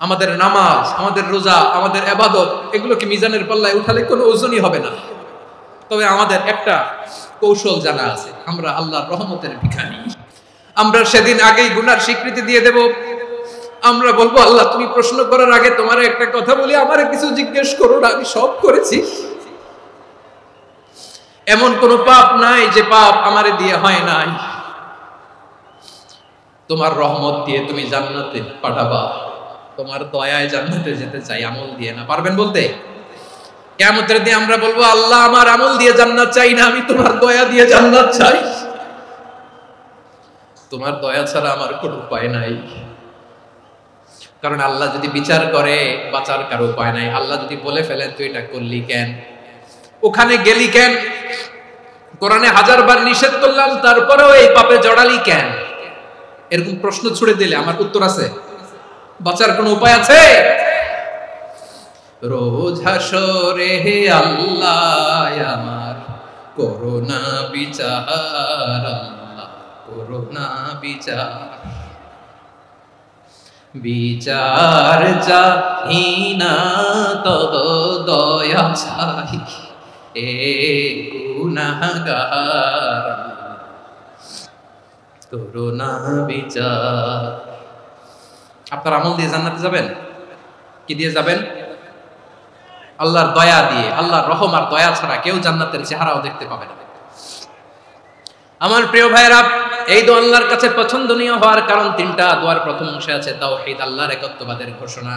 আমাদের নামাজ, আমাদের রোজা, আমাদের ইবাদত, এগুলোকে মিজানের পাল্লায় উঠালে কোনো ওজনই হবে না। তবে আমাদের একটা কৌশল জানা আছে, আমরা আল্লাহর রহমতের ভিখারি। আমরা সেদিন আগেই গুনার স্বীকৃতি দিয়ে দেব। আমরা বলবো, আল্লাহ তুমি প্রশ্ন করার আগে তোমার একটা কথা বলি, আমারে কিছু জিজ্ঞেস করো না, আমি সব করেছি। এমন কোন পাপ নাই যে পাপ আমারে দিয়ে হয় নাই। তোমার রহমত দিয়ে তুমি জান্নাতে পাঠাবা, তোমার দয়ায় জান্নাতে যেতে চাই, আমল দিয়ে না। পারবেন বলতে? কিয়ামতের দিন আমরা বলবো, আল্লাহ আমার আমল দিয়ে জান্নাত চাই না, আমি তোমার দয়া দিয়ে জান্নাত চাই। তোমার দয়া ছাড়া আমার কোনো উপায় নাই। কারণ আল্লাহ যদি বিচার করে বাঁচার কারো উপায় নাই। আল্লাহ যদি বলে ফেলেন তুই এটা করলি কেন, ওখানে গেলি কেন, কোরআনে 1000 বার নিষেধ করলাম তারপরেও এই পাপে জড়ালি কেন, এরকম প্রশ্ন ছুড়ে দিলে আমার উত্তর আছে? বাঁচার কোনো উপায় আছে? রোজ হাসরে হে আল্লাহ আমার করোনা বিচার, আল্লাহ করোনা বিচার, বিচার চাহি না তব দয়া চাই, এ গুনাহগার করোনা বিচার। আপনার আমল দিয়ে জান্নাতে যাবেন? কি দিয়ে যাবেন? আল্লাহর দয়া দিয়ে। আল্লাহর রহম আর দয়া ছাড়া কেউ জান্নাতের চেহারাও দেখতে পাবে না। আমার প্রিয় ভাইরা, এই দোয়া আল্লাহর কাছে পছন্দনীয় হওয়ার কারণ তিনটা। দোয়ার প্রথম অংশে আছে তাওহীদ, আল্লাহর একত্ববাদের ঘোষণা।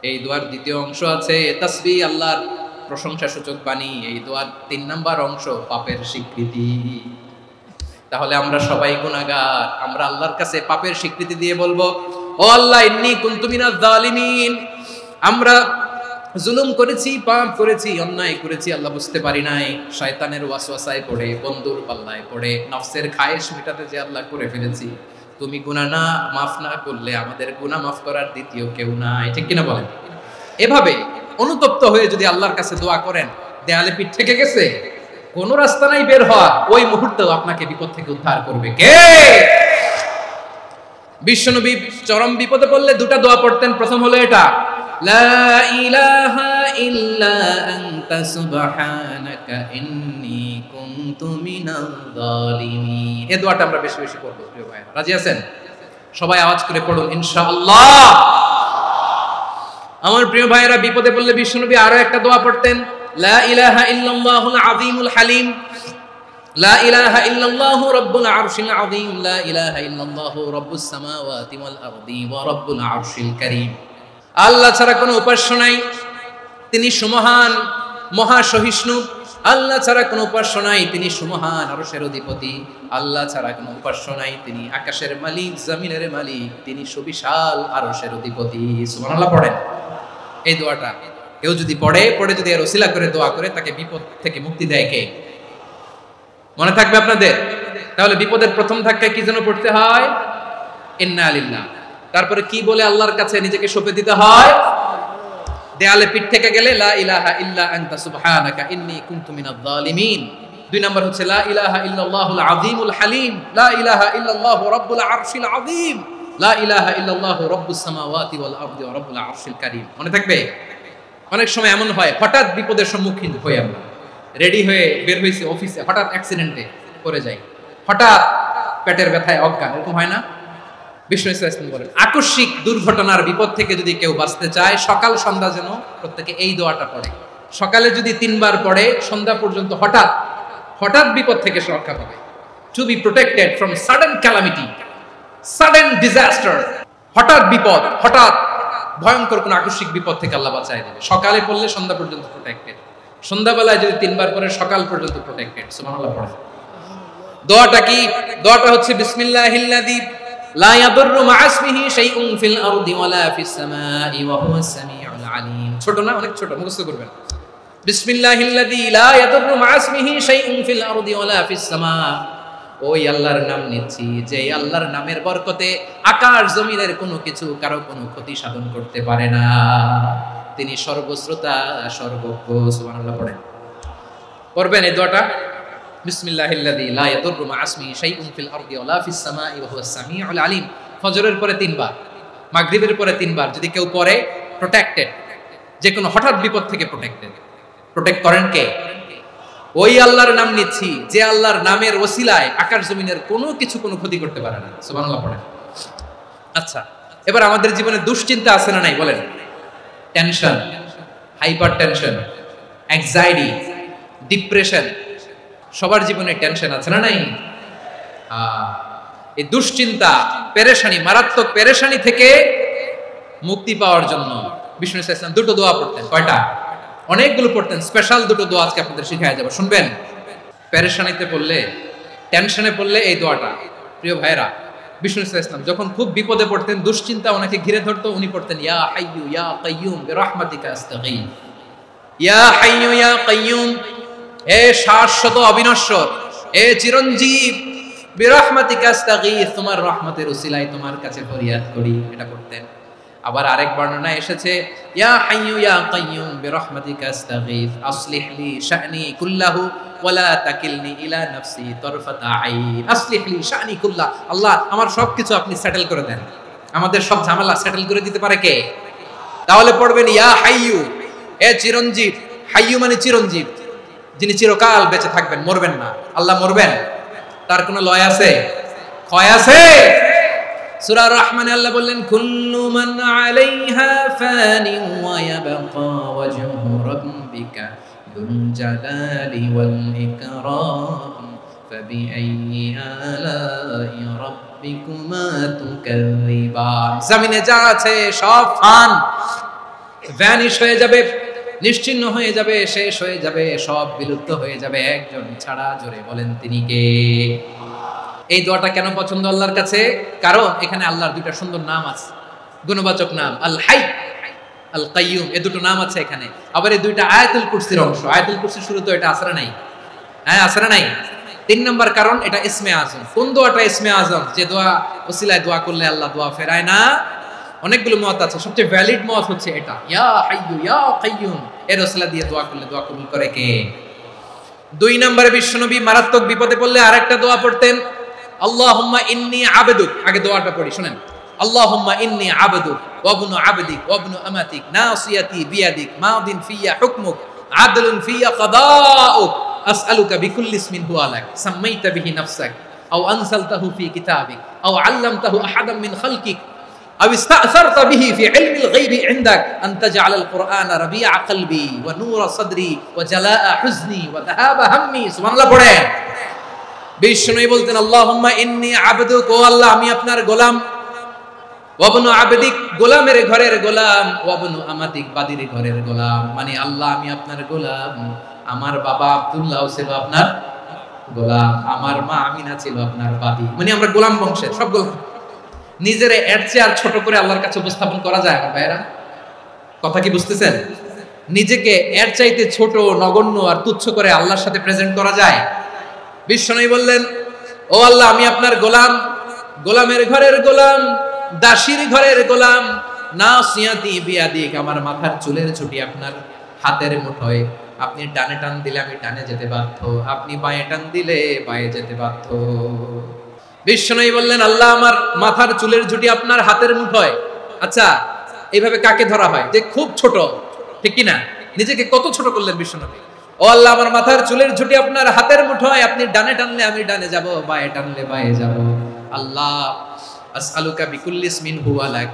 এই দোয়ার দ্বিতীয় অংশ আছে তাসবিহ, আল্লাহর প্রশংসা সূচক বাণী। এই দোয়ার 3 নাম্বার অংশ পাপের স্বীকৃতি। তাহলে আমরা সবাই গুনাহগার। আমরা আল্লাহর কাছে পাপের স্বীকৃতি দিয়ে বলবো, ও আল্লাহ ইন্নী কুনতু মিনাজ জালিমিন, আমরা জুলুম করেছি, পাপ করেছি, অন্যায় করেছি, আল্লাহ বুঝতে পারি নাই, শয়তানের ওয়াসওয়াসায় পড়ে, বন্ধুর পাল্লায় পড়ে, নফসের খায়েশ মেটাতে যে আল্লাহ করে ফেলেছি। তুমি গুনাহ না মাফ না করলে আমাদের গুনাহ মাফ করার দ্বিতীয় কেউ নাই। ঠিক কিনা বলেন? এভাবে অনুতপ্ত হয়ে যদি আল্লাহর কাছে দোয়া করেন, দেয়ালে পিঠ থেকে গেছে, কোন রাস্তা নাই বের হওয়া, ওই মুহূর্তেও আপনাকে বিপদ থেকে উদ্ধার করবে কে? বিশ্বনবী চরম বিপদে পড়লে দুটা দোয়া পড়তেন। প্রথম হলো এটা, লা ইলাহা ইল্লা আনতা সুবহানাকা ইন্নী কুনতু মিনাল জালিমিন। এই দোয়াটা আমরা বেশি বেশি পড়ব প্রিয় ভাইরা। রাজি আছেন? সবাই আওয়াজ করে পড়ুন ইনশাআল্লাহ। আমার প্রিয় ভাইরা, বিপদে পড়লে বিশ্বনবী আরো একটা দোয়া পড়তেন, লা ইলাহা ইল্লাল্লাহুল আযীমুল হালিম, লা ইলাহা ইল্লাল্লাহু রাব্বুল আরশিল আযীম, লা ইলাহা ইল্লাল্লাহু রাব্বুস সামাওয়াতি ওয়াল আরদি ওয়া রাব্বুল আরশিল কারীম। আল্লাহ ছাড়া কোনো উপাস্য নাই, তিনি সুমহান, মহা সহিষ্ণু। আল্লাহ ছাড়া কোনো উপাস্য নাই, তিনি সুমহান, আরশের অধিপতি। আল্লাহ ছাড়া কোনো উপাস্য নাই, তিনি আকাশের মালিক, জমিনের মালিক, তিনি সুবিশাল আরশের অধিপতি। সুবহানাল্লাহ পড়েন। এই দোয়াটা কেউ যদি পড়ে যদি এর ওসিলা করে দোয়া করে, তাকে বিপদ থেকে মুক্তি দেয় কে? মনে থাকবে আপনাদের? তাহলে বিপদের প্রথম ধাক্কায় কি যেন পড়তে হয়? ইন্না লিল্লাহ। তারপরে কি বলে আল্লাহর কাছে নিজেকে সঁপে দিতে হয়? দেয়ালে পিঠ থেকে গেলে লা ইলাহা ইল্লা আনতা সুবহানাকা ইন্নী কুনতু মিনাজ জালিমিন। 2 নাম্বার হচ্ছে লা ইলাহা ইল্লাল্লাহুল আযীমুল হালিম, লা ইলাহা ইল্লাল্লাহু রাব্বুল আরশিল আযীম, লা ইলাহা ইল্লাল্লাহু রাব্বুস সামাওয়াতি ওয়াল আরদি ওয়া রাব্বুল আরশিল কারীম। মনে থাকবে? অনেক সময় এমন হয়, হঠাৎ বিপদের সম্মুখীন হই আমরা, রেডি হয়ে বের হইছি অফিসে, হঠাৎ অ্যাক্সিডেন্টে পড়ে যাই, হঠাৎ পেটের ব্যথায় অজ্ঞান, এরকম হয় না? বিষ্ণু ইসলাম বলেন, আকস্মিক দুর্ঘটনার বিপদ থেকে যদি কেউ বাঁচতে চায়, সকাল সন্ধ্যা যেন প্রত্যেকে এই দোয়াটা পড়ে। সকালে যদি 3 বার পড়ে, সন্ধ্যা পর্যন্ত হঠাৎ হঠাৎ বিপদ থেকে সে রক্ষা পাবে। To be protected from sudden calamity, sudden disaster. হঠাৎ বিপদ, হঠাৎ ভয়ঙ্কর কোন আকস্মিক বিপদ থেকে আল্লাহ বাঁচায় দেবে। সকালে পড়লে সন্ধ্যা পর্যন্ত প্রোটেক্টেড, সন্ধ্যাবেলায় যদি 3 বার পড়ে সকাল পর্যন্ত প্রোটেক্টেড। সুবহানাল্লাহ পড়ে। দোয়াটা কি? দোয়াটা হচ্ছে বিসমিল্লাহিল্লাযী লা ইয়াদুররু মা'a ইসমিহি শাইউন ফিল আরদি ওয়ালা ফিস সামাই ওয়া হুয়াস সামিউল আলীম। ছোট না? অনেক ছোট, মুখস্থ করবেন। বিসমিল্লাহিল্লাযী লা ইয়াদুররু মা'a ইসমিহি শাইউন ফিল আরদি ওয়ালা ফিস সামা। ওই আল্লাহর নাম নিচ্ছি, যে আল্লাহর নামের বরকতে আকাশ জমিনের কোনো কিছু কারো কোনো ক্ষতি সাধন করতে পারে না। তিনি সর্বশ্রোতা, সর্বজ্ঞ। সুবহানাল্লাহ পড়েন। পড়বেন এই দোয়াটা, বিসমিল্লাহিল্লাযী লা ইয়াদুররু মা'a ইসমিহি শাইউন ফিল আরদি ওয়ালা ফিস সামাই ওয়া হুয়াস সামিউল আলীম। ফজরের পরে 3 বার, মাগরিবের পরে 3 বার যদি কেউ পড়ে, প্রোটেক্টেড, যে কোনো হঠাৎ বিপদ থেকে প্রোটেক্টেড। প্রোটেক্ট করেন কে? ওই আল্লাহর নাম নিচ্ছি, যে আল্লাহর নামের ওসিলায় আকাশ জমিনের কোনো কিছু কোনো ক্ষতি করতে পারে না। সুবহানাল্লাহ পড়েন। আচ্ছা, এবার আমাদের জীবনে দুশ্চিন্তা আছে না নাই বলেন? Tension, hyper tension, anxiety, depression, সবার জীবনে টেনশন আছে না নাই? এই দুশ্চিন্তা, পেরেশানি, মারাত্মক পেরেশানি থেকে মুক্তি পাওয়ার জন্য বিষ্ণু ইসলাম দুটো দোয়া পড়তেন। কয়টা? অনেকগুলো পড়তেন। স্পেশাল দুটো দোয়া আজকে আপনাদের শিখায়া যাব, শুনবেন। পেরেশানিতে পড়লে, টেনশনে পড়লে এই দোয়াটা, প্রিয় ভাইরা, বিষ্ণু ইসলাম যখন খুব বিপদে পড়তেন, দুশ্চিন্তা ওনাকে ঘিরে ধরতো, উনি পড়তেন ইয়া হাইয়ু ইয়া কাইয়ুম বিরহমাতিকা আস্তাগীথ। ইয়া হাইয়ু ইয়া কাইয়ুম, হে শাশ্বত অবিনশ্বর, হে চিরঞ্জীব, বিরহমাতিকা আস্তাগীথ, তোমার রহমতের উসিলায় তোমার কাছে ফরিয়াদ করি, এটা করতেন। আবার আরেক বর্ণনায় এসেছে ইয়া হাইয়ু ইয়া কাইয়ুম বিরহমাতিকা আস্তাগীথ আসলিহ লি শা'নি কুল্লাহু ওয়ালা তাকিলনি ইলা নাফসি তারফাতা আইন। আসলিহ লি শা'নি কুল্লাহ, আল্লাহ আমার সবকিছু আপনি সেটেল করে দেন, আমাদের সব ঝামেলা সেটেল করে দিতে পারে কে? তাহলে পড়বেন ইয়া হাইয়ু, এ চিরঞ্জীব। হাইয়ু মানে চিরঞ্জীব, যিনি চিরকাল বেঁচে থাকবেন, মরবেন না। আল্লাহ মরবেন? তার কোনো লয় আছে? ক্ষয় আছে? সূরা রহমানে আল্লাহ বললেন কুল্লু মান আলাইহা ফানি ওয়া ইয়াবকা ওয়াজহু রাব্বিকা যুল জালালি ওয়াল ইকরাম ফাবিআইয়ি আলাই রাব্বিকুমা তুকাযিবান। জমিনে যা আছে সব ভ্যানিশ হয়ে যাবে, নিশ্চিহ্ন হয়ে যাবে, শেষ হয়ে যাবে, সব বিলুপ্ত হয়ে যাবে, একজন ছাড়া। জোরে বলেন তিনি কে? এই দোয়াটা কেন পছন্দ আল্লাহর কাছে? কারণ এখানে আল্লাহর দুইটা সুন্দর নাম আছে, গুণবাচক নাম, আল হাই, আল কাইয়ুম, এই দুটো নাম আছে এখানে। আবার এই দুইটা আয়াতুল কুরসির অংশ। আয়াতুল কুরসির শুরু তো এটা আসরা নাই, হ্যাঁ আসরা নাই। 3 নম্বর কারণ এটা ইসমে আজম। কোন দোয়াটা ইসমে আজম? যে দোয়া ওসিলায় দোয়া করলে আল্লাহ দোয়া ফেরায় না। অনেকগুলো মত আছে, সবচেয়ে ভ্যালিড মত হচ্ছে এটা, ইয়া হাইয়ু ইয়া কাইয়ুম, এর ওসিলা দিয়ে দোয়া করলে দোয়া কবুল করে কে? 2 নম্বরে বিশ্বনবী মারাত্মক বিপদে পড়লে আরেকটা দোয়া পড়তেন, আল্লাহুম্মা ইন্নী আবদুক। আগে দোয়াটা পড়ি, শুনেন। আল্লাহুম্মা ইন্নী আবদুক ওয়া ইবনু আবদিক ওয়া ইবনু আমাতিক নাসিয়াতি বিয়াদিক মাদিন ফিয়া হুকমুক আদলুন ফিয়া কাদাউক আসআলুকা বিকুল্লি ইসমিন হুয়া লাক সাম্মাইতা বিহি নাফসাক আও আনসালতাহু ফি কিতাবিক আও আল্লামতাহু আহাদাম মিন খালকিক আও ইস্তা'সারতা বিহি ফি ইলমিল গায়বি ইনদাক আন তাজআলাল কুরআনা রাবিআ কলবি ওয়া নূরা সাদরি ওয়া জালাআ হুজনি ওয়া যাহাবা হাম্মি। সুবহানাল্লাহ পড়েন। বিষ্ণু বলতেন আল্লাহুম্মা ইন্নী আবদুক, ও আল্লাহ আমি আপনার গোলাম, ওয়া ইবনু আবদিক, গোলামের ঘরের গোলাম, ওয়া ইবনু আমাতিক, বাদীর ঘরের গোলাম। মানে আল্লাহ আমি আপনার গোলাম, আমার বাবা আব্দুল্লাহ ছিল আপনার গোলাম, আমার মা আমিনা ছিল আপনার বাদী। মানে আমরা গোলাম বংশের সব গোলাম। নিজের এর চেয়ে আর ছোট করে আল্লাহর কাছে উপস্থাপন করা যায় আমার ভাইরা? কথা কি বুঝতেছেন? নিজেকে এর চাইতে ছোট, নগণ্য আর তুচ্ছ করে আল্লাহর সাথে প্রেজেন্ট করা যায়? বিশ্বনবী বললেন ও আল্লাহ আমি আপনার গোলাম, গোলামের ঘরের গোলাম, দাসীর ঘরের গোলাম, নাসিয়াতি বিয়াদিক, আমার মাথার চুলের ছুটি আপনার হাতের মুঠোয়, আপনি ডানে টান দিলে আমি ডানে যেতে বাধ্য, আপনি বাঁয়ে টান দিলে বাঁয়ে যেতে বাধ্য। বিশ্বনবী বললেন আল্লাহ আমার মাথার চুলের ঝুঁটি আপনার হাতের মুঠোয়। আচ্ছা এইভাবে কাকে ধরা হয়? যে খুব ছোট, ঠিক কি না? নিজেকে কত ছোট করলেন বিশ্বনবী। ও আল্লাহ আমার মাথার চুলের ঝুঁটি আপনার হাতের মুঠোয়, আপনি ডানে টানলে আমি ডানে যাব, বাঁয়ে টানলে বাঁয়ে যাব। আল্লাহ আসআলুকা বিকুল্লি ইসমিন হুয়া লাক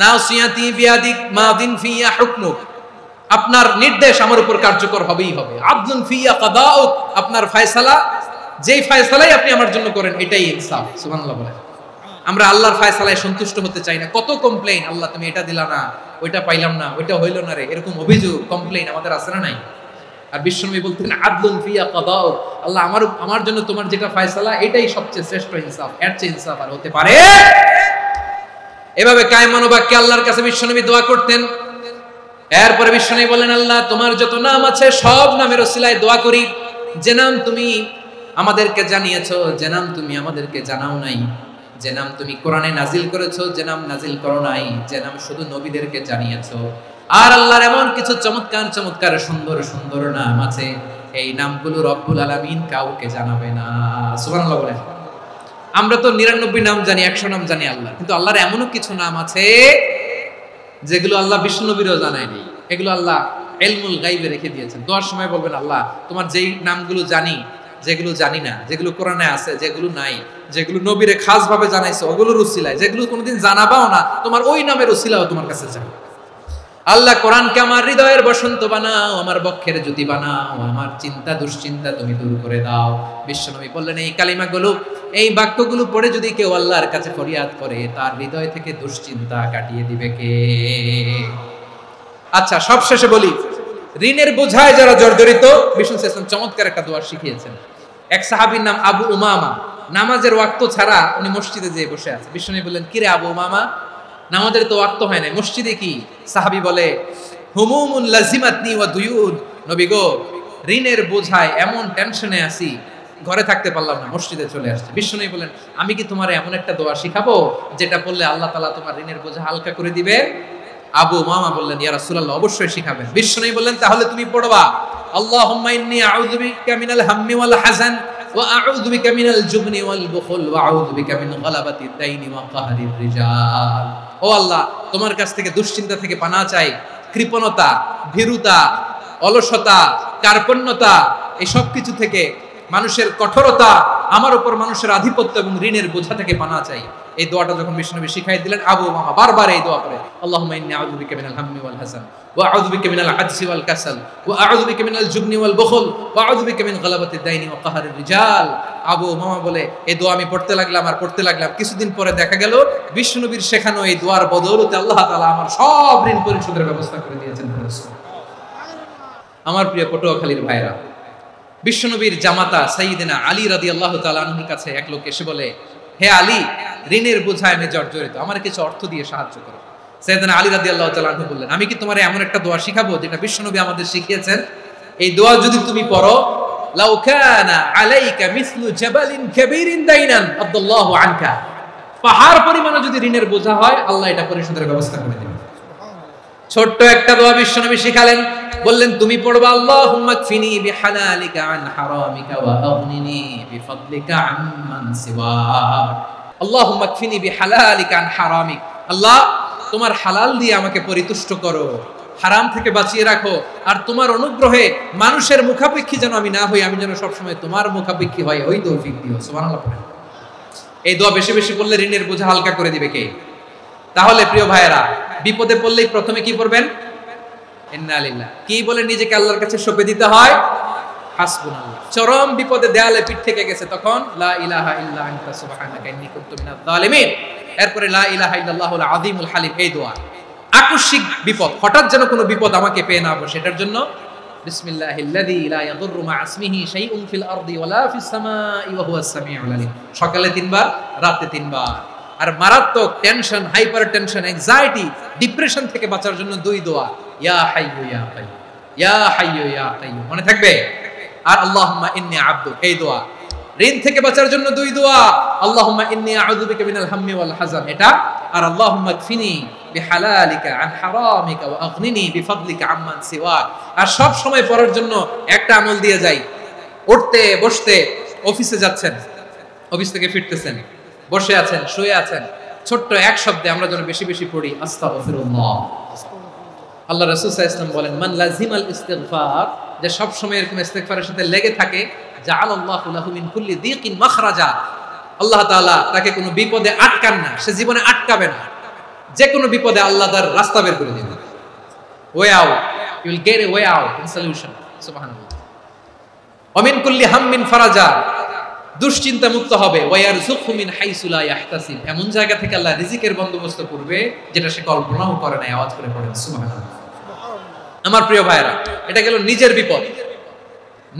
নাসিয়াতি বিয়াদিক মাদিন ফিয়া হুকমুক, আপনার নির্দেশ আমার উপর কার্যকর হবেই হবে। আদলুন ফিয়া কাদাউক, আপনার ফয়সালা, যেই ফয়সালাই আপনি আমার জন্য করেন এটাই ইনসাফ। সুবহানাল্লাহ বলেন। আমরা আল্লাহর ফয়সালায় সন্তুষ্ট হতে চাই না। কত কমপ্লেইন, আল্লাহ তুমি এটা দিলা না, ওইটা পাইলাম না, ওইটা হইল না রে, এরকম অভিযোগ কমপ্লেইন আমাদের আছে না নাই? আর বিশ্বনবী বলতেন আদলুন ফিয়া কাদাউক, আল্লাহ আমার জন্য তোমার যেটা ফয়সালা এটাই সবচেয়ে শ্রেষ্ঠ ইনসাফ, এর চেয়ে ইনসাফ আর হতে পারে? এভাবে কায়মান বাক্যে আল্লাহর কাছে বিশ্বনবী দোয়া করতেন। এরপরে বিশ্বনবী বলেন আল্লাহ তোমার যত নাম আছে সব নামের ওসিলায় দোয়া করি, যে নাম তুমি আমাদেরকে জানিয়েছো, যে নাম তুমি আমাদেরকে জানাও নাই, যে নাম তুমি কোরআনে নাজিল করেছো, যে নাম নাজিল করো নাই, যে নাম শুধু নবীদেরকে জানিয়েছো। আর আল্লাহর এমন কিছু চমৎকার চমৎকার সুন্দর সুন্দর নাম আছে, এই নামগুলো রব্বুল আলামিন কাউকে জানাবে না। সুবহানাল্লাহ বলেন। আমরা তো 99 নাম জানি, 100 নাম জানি আল্লাহ, কিন্তু আল্লাহর এমনও কিছু নাম আছে যেগুলো আল্লাহ বিষ্ণু নবীরও জানায়নি। এগুলো আল্লাহ ইলমুল গায়বে রেখে দিয়েছেন। দোয়ার সময় বলবেন আল্লাহ তোমার যেই নামগুলো জানি, যেগুলো জানি না, যেগুলো কোরআনে আছে, যেগুলো নাই, যেগুলো নবীরে খাস ভাবে জানাইছো ওগুলোর উসিলায়, যেগুলো কোনোদিন জানাবাও না তোমার ওই নামের উসিলাও তোমার কাছে চাই। আল্লাহ কোরআনকে আমার হৃদয়ের বসন্ত বানাও, আমার বক্ষের জ্যোতি বানাও, আমার চিন্তা দুশ্চিন্তা তুমি দূর করে দাও। বিশ্বনবী বললেন এই কালিমাগুলো, এই বাক্যগুলো পড়ে যদি কেউ আল্লাহর কাছে ফরিয়াদ করে, তার হৃদয় থেকে দুশ্চিন্তা কাটিয়ে দিবে কে? আচ্ছা, সবশেষে বলি, ঋণের বোঝায় যারা জর্জরিত, বিষ্ণু সাল্লাল্লাহু আলাইহি ওয়াসাল্লাম চমৎকার একটা দোয়া শিখিয়েছেন। এক সাহাবীর নাম আবু উমামা, নামাজের ওয়াক্ত ছাড়া উনি মসজিদে যেয়ে বসে আছে। বিষ্ণু বললেন, কিরে আবু উমামা, নামাজের তো ওয়াক্ত হয় না, মসজিদে কি? সাহাবী বলে, হুমুমুন লাজিমাতনি ওয়া দুয়ুন, নবী গো, ঋণের বোঝায় এমন টেনশনে আছি, ঘরে থাকতে পারলাম না, মসজিদে চলে আসছে। বিষ্ণু বললেন, আমি কি তোমার এমন একটা দোয়া শিখাবো যেটা বললে আল্লাহ তাআলা তোমার ঋণের বোঝা হালকা করে দিবে? আবু উমামা বললেন, ইয়া রাসূলুল্লাহ, অবশ্যই শিখাবেন। বিষ্ণু বললেন, তাহলে তুমি পড়বা, আল্লাহুম্মা ইন্নী আউযু বিকা মিনাল হাম্মি ওয়াল হাযান ওয়া আউযু বিকা মিনাল জুবনি ওয়াল বুখল ওয়া আউযু বিকা মিন গালাবাতিদ দাইনি ওয়া কাহরির রিজাল। ও আল্লাহ, তোমার কাছ থেকে দুশ্চিন্তা থেকে পানাহ চাই, কৃপণতা, ভীরুতা, অলসতা, কার্পণ্যতা, এই সব কিছু থেকে, মানুষের কঠোরতা, আমার উপর মানুষের আধিপত্য এবং ঋণের বোঝা থেকে পানাহ চাই। এই দোয়াটা যখন বিষ্ণু শিখাই দিলেন, আবু উমামা বারবার এই দোয়া করে, আল্লাহুম্মা ইন্নী আউযু বিকা মিনাল হাম্মি ওয়াল হাযান ওয়া আউযু বিকা মিনাল আজজি ওয়াল কাসাল ওয়া আউযু বিকা মিনাল জুবনি ওয়াল বুখল ওয়া আউযু বিকা মিন গালাবাতিদ দাইনি ওয়া কাহরির রিজাল। আবু উমামা বলে, এই দোয়া আমি পড়তে লাগলাম আর পড়তে লাগলাম, কিছুদিন পরে দেখা গেল বিষ্ণু নবীর শেখানো এই দোয়ার বদৌলতে আল্লাহ তাআলা আমার সব ঋণ পরিশোধের ব্যবস্থা করে দিয়েছেন। আমার প্রিয় পটুয়াখালীর ভাইরা, বিশ্বনবীর জামাতা সাইয়্যিদিনা আলী রাদিয়াল্লাহু তাআলা আনহুর কাছে এক লোক এসে বলে, হে আলী, ঋণের বোঝায় আমি জর্জরিত, আমার কিছু অর্থ দিয়ে সাহায্য করো। সাইয়্যিদিনা আলী রাদিয়াল্লাহু তাআলা আনহু বললেন, আমি কি তোমার এমন একটা দোয়া শিখাবো যেটা বিশ্বনবী আমাদের শিখিয়েছেন? এই দোয়া যদি তুমি পড়ো, লাউ কানা আলাইকা মিসলু জাবালিন কাবীরিন দাইনান আদাল্লাহু আনকা, পাহাড় পরিমাণে যদি ঋণের বোঝা হয়, আল্লাহ এটা পরিশোধের ব্যবস্থা করে দেবেন। ছোট্ট একটা দোয়া বিশ্বনবী শিখালেন, বললেন তুমি পড়বা, আল্লাহুম্মা কফিনি বিহালালিকা আন হারামিকা ওয়া আগনিনি বিফাদলিকা আম্মান সিওয়াক। আল্লাহুম্মা কফিনি বিহালালিকা আন হারামিক, আল্লাহ তোমার হালাল দিয়ে আমাকে পরিতুষ্ট করো, হারাম থেকে বাঁচিয়ে রাখো, আর তোমার অনুগ্রহে মানুষের মুখাপেক্ষী যেন আমি না হই, আমি যেন সবসময় তোমার মুখাপেক্ষী হই, ওই তৌফিক দিও। সুবহানাল্লাহ। এই দোয়া বেশি বেশি পড়লে ঋণের বোঝা হালকা করে দিবে কে? তাহলে প্রিয় ভাইয়েরা, বিপদে পড়লেই প্রথমে কি পড়বেন? ইন্না লিল্লাহ। কি বলে নিজেকে আল্লাহর কাছে সঁপে দিতে হয়? হাসবুনাল্লাহ। চরম বিপদে দেয়ালে পিঠ থেকে গেছে, তখন লা ইলাহা ইল্লা আনতা সুবহানাকা ইন্নী কুনতু মিনাজ জালিমিন। এরপরে লা ইলাহা ইল্লাল্লাহুল আযীমুল হালিম, এই দোয়া। আকস্মিক বিপদ, হঠাৎ যেন কোনো বিপদ আমাকে পেয়ে না বসে, এটার জন্য বিসমিল্লাহিল্লাযী লা ইয়াদুররু মা ইসমিহি শাইউন ফিল আরদি ওয়ালা ফিস সামাই ওয়া হুয়াস সামিউল আলীম। সকালে 3 বার, রাতে 3 বার। আর মারাত্মক tension, hyper tension, anxiety, depression থেকে বাঁচার জন্য 2 দোয়া, ইয়া হাইয়্যু ইয়া কাইয়্যুম, ইয়া হাইয়্যু ইয়া কাইয়্যুম, মনে থাকবে? আর আল্লাহুম্মা ইন্নী আবদুক, এই দোয়া। ঋণ থেকে বাঁচার জন্য 2 দোয়া, আল্লাহুম্মা ইন্নী আউযু বিকা মিনাল হাম্মি ওয়াল হাযান, এটা। আর আল্লাহুম্মা কফিনি বিহালালিকা আন হারামিকা ওয়া আগনিনি বিফাদলিকা আম্মান সিওয়াক। আর সব সময় পড়ার জন্য একটা আমল দিয়ে যাই, উঠতে বসতে, অফিসে যাচ্ছেন, অফিস থেকে ফিরতেছেন, বসে আছেন, শুয়ে আছেন, ছোট্ট এক শব্দে আমরা যেন বেশি বেশি পড়ি, আস্তাগফিরুল্লাহ। আল্লাহ রাসূল সাল্লাল্লাহু আলাইহি ওয়াসাল্লাম বলেন, মান লাজিমাল ইস্তিগফার, যে সব সময় এরকম ইস্তিগফারের সাথে লেগে থাকে, জাআলাল্লাহু লাহু মিন কুল্লি দীকিন মাখরাজা, আল্লাহ তাআলা তাকে কোনো বিপদে আটকান না, সে জীবনে আটকাবে না, যে কোনো বিপদে আল্লাহ তার রাস্তা বের করে দিবেন। Way out, you will get a way out in solution. সুবহানাল্লাহ। ওয়া মিন কুল্লি হাম্মিন ফারাজা, দুশ্চিন্তা মুক্ত হবে। ওয়ায়ারযুকহু মিন হাইসু লা ইয়াহতাসিব, এমন জায়গা থেকে আল্লাহ রিজিকের বন্দোবস্ত করবে যেটা সে কল্পনাও করে নাই। আওয়াজ করে পড়েন সুবহানাল্লাহ। আমার প্রিয় ভাইরা, এটা গেল নিজের বিপদ।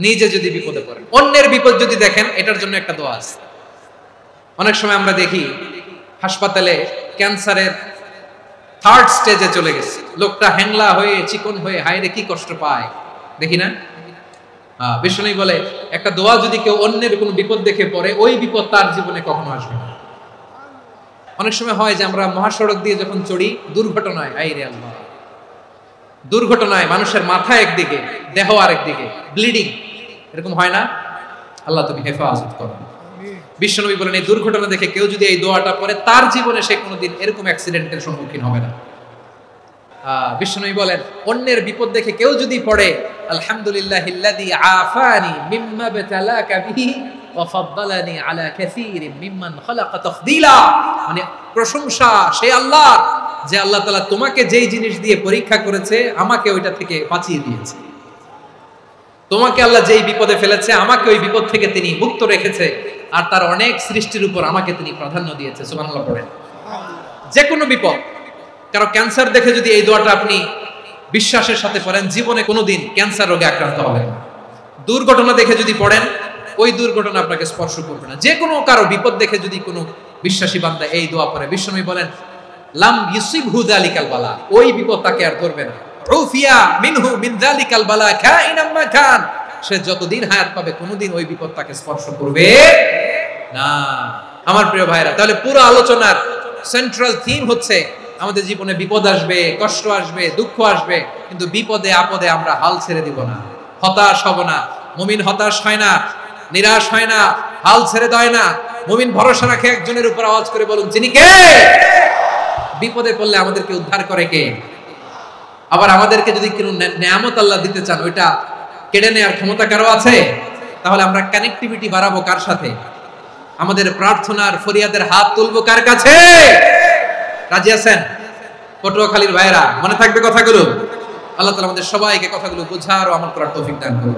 নিজে যদি বিপদে পড়েন, অন্যের বিপদ যদি দেখেন, এটার জন্য একটা দোয়া আছে। অনেক সময় আমরা দেখি হাসপাতালে ক্যান্সারের 3rd স্টেজে চলে গেছে, লোকটা হ্যাংলা হয়ে, চিকন হয়ে, হায়রে কি কষ্ট পায়, দেখি না? বিষ্ণু বলে, একটা দোয়া যদি কেউ অন্যের কোনো বিপদ দেখে পড়ে, ওই বিপদ তার জীবনে কখনো আসবে না। অনেক সময় হয় যে আমরা মহাসড়ক দিয়ে যখন চড়ি, দুর্ঘটনায়, আইরে আল্লাহ, দুর্ঘটনায় মানুষের মাথা একদিকে, দেহ আরেকদিকে, ব্লিডিং, এরকম হয় না? আল্লাহ তুমি হেফাজত করো। বিশ্বনবী বলেন, এই দুর্ঘটনা দেখে কেউ যদি এই দোয়াটা পড়ে, তার জীবনে সে কোনোদিন এরকম অ্যাক্সিডেন্টের সম্মুখীন হবে না। বিশ্বনবী বলেন, অন্যের বিপদ দেখে কেউ যদি পড়ে, আলহামদুলিল্লাহিল্লাযী আফানি মিম্মা বাতালাকা বিহি ওয়া ফাদ্দালানি আলা কাসীরিন মিম্মান খালাকা তাফদীলা, মানে প্রশংসা সেই আল্লাহ যে আল্লাহ তাআলা তোমাকে যেই জিনিস দিয়ে পরীক্ষা করেছে আমাকে ওইটা থেকে বাঁচিয়ে দিয়েছে। তোমাকে আল্লাহ যেই বিপদে ফেলেছে আমাকে ওই বিপদ থেকে তিনি মুক্ত রেখেছে, আর তার অনেক সৃষ্টির উপর আমাকে তিনি প্রাধান্য দিয়েছে। সুবহানাল্লাহ পড়েন। যে কোনো বিপদ, কারো ক্যান্সার দেখে যদি এই দোয়াটা আপনি বিশ্বাসের সাথে পড়েন, জীবনে কোনোদিন ক্যান্সার রোগে আক্রান্ত হবেন না। দুর্ঘটনা দেখে যদি পড়েন, ওই দুর্ঘটনা আপনাকে স্পর্শ করবে না। যে কোনো কারো বিপদ দেখে যদি কোনো বিশ্বাসী বান্দা এই দোয়া পড়ে, বিশ্বনবী বলেন লাম ইউসিবহু যালিকাল বালা, ওই বিপদ তাকে আর ধরবে না। উফিয়া মিনহু মিন যালিকাল বালা কাইনাম মা কান, সে যতদিন হায়াত পাবে কোনোদিন ওই বিপদ তাকে স্পর্শ করবে না। আমার প্রিয় ভাইরা, তাহলে পুরো আলোচনার সেন্ট্রাল থিম হচ্ছে আমাদের জীবনে বিপদ আসবে, কষ্ট আসবে, দুঃখ আসবে, কিন্তু বিপদে আপদে আমরা হাল ছেড়ে দিব না, হতাশ হব না। মুমিন হতাশ হয় না, নিরাশ হয় না, হাল ছেড়ে দেয় না। মুমিন ভরসা রাখে একজনের উপর। আওয়াজ করে বলুন, যিনি কে? বিপদে পড়লে আমাদেরকে উদ্ধার করে কে? আবার আমাদেরকে যদি কোনো নেয়ামত আল্লাহ দিতে চান, ওইটা কেড়ে নেওয়ার ক্ষমতা কারো আছে? তাহলে আমরা কানেক্টিভিটি বাড়াবো কার সাথে? আমাদের প্রার্থনার ফরিয়াদের হাত তুলবো কার কাছে? রাজি আছেন? পটুয়াখালীর ভাইরা, মনে থাকবে কথাগুলো। আল্লাহ তাআলা আমাদের সবাইকে কথাগুলো বোঝার ও আমল করার তৌফিক দান করুন।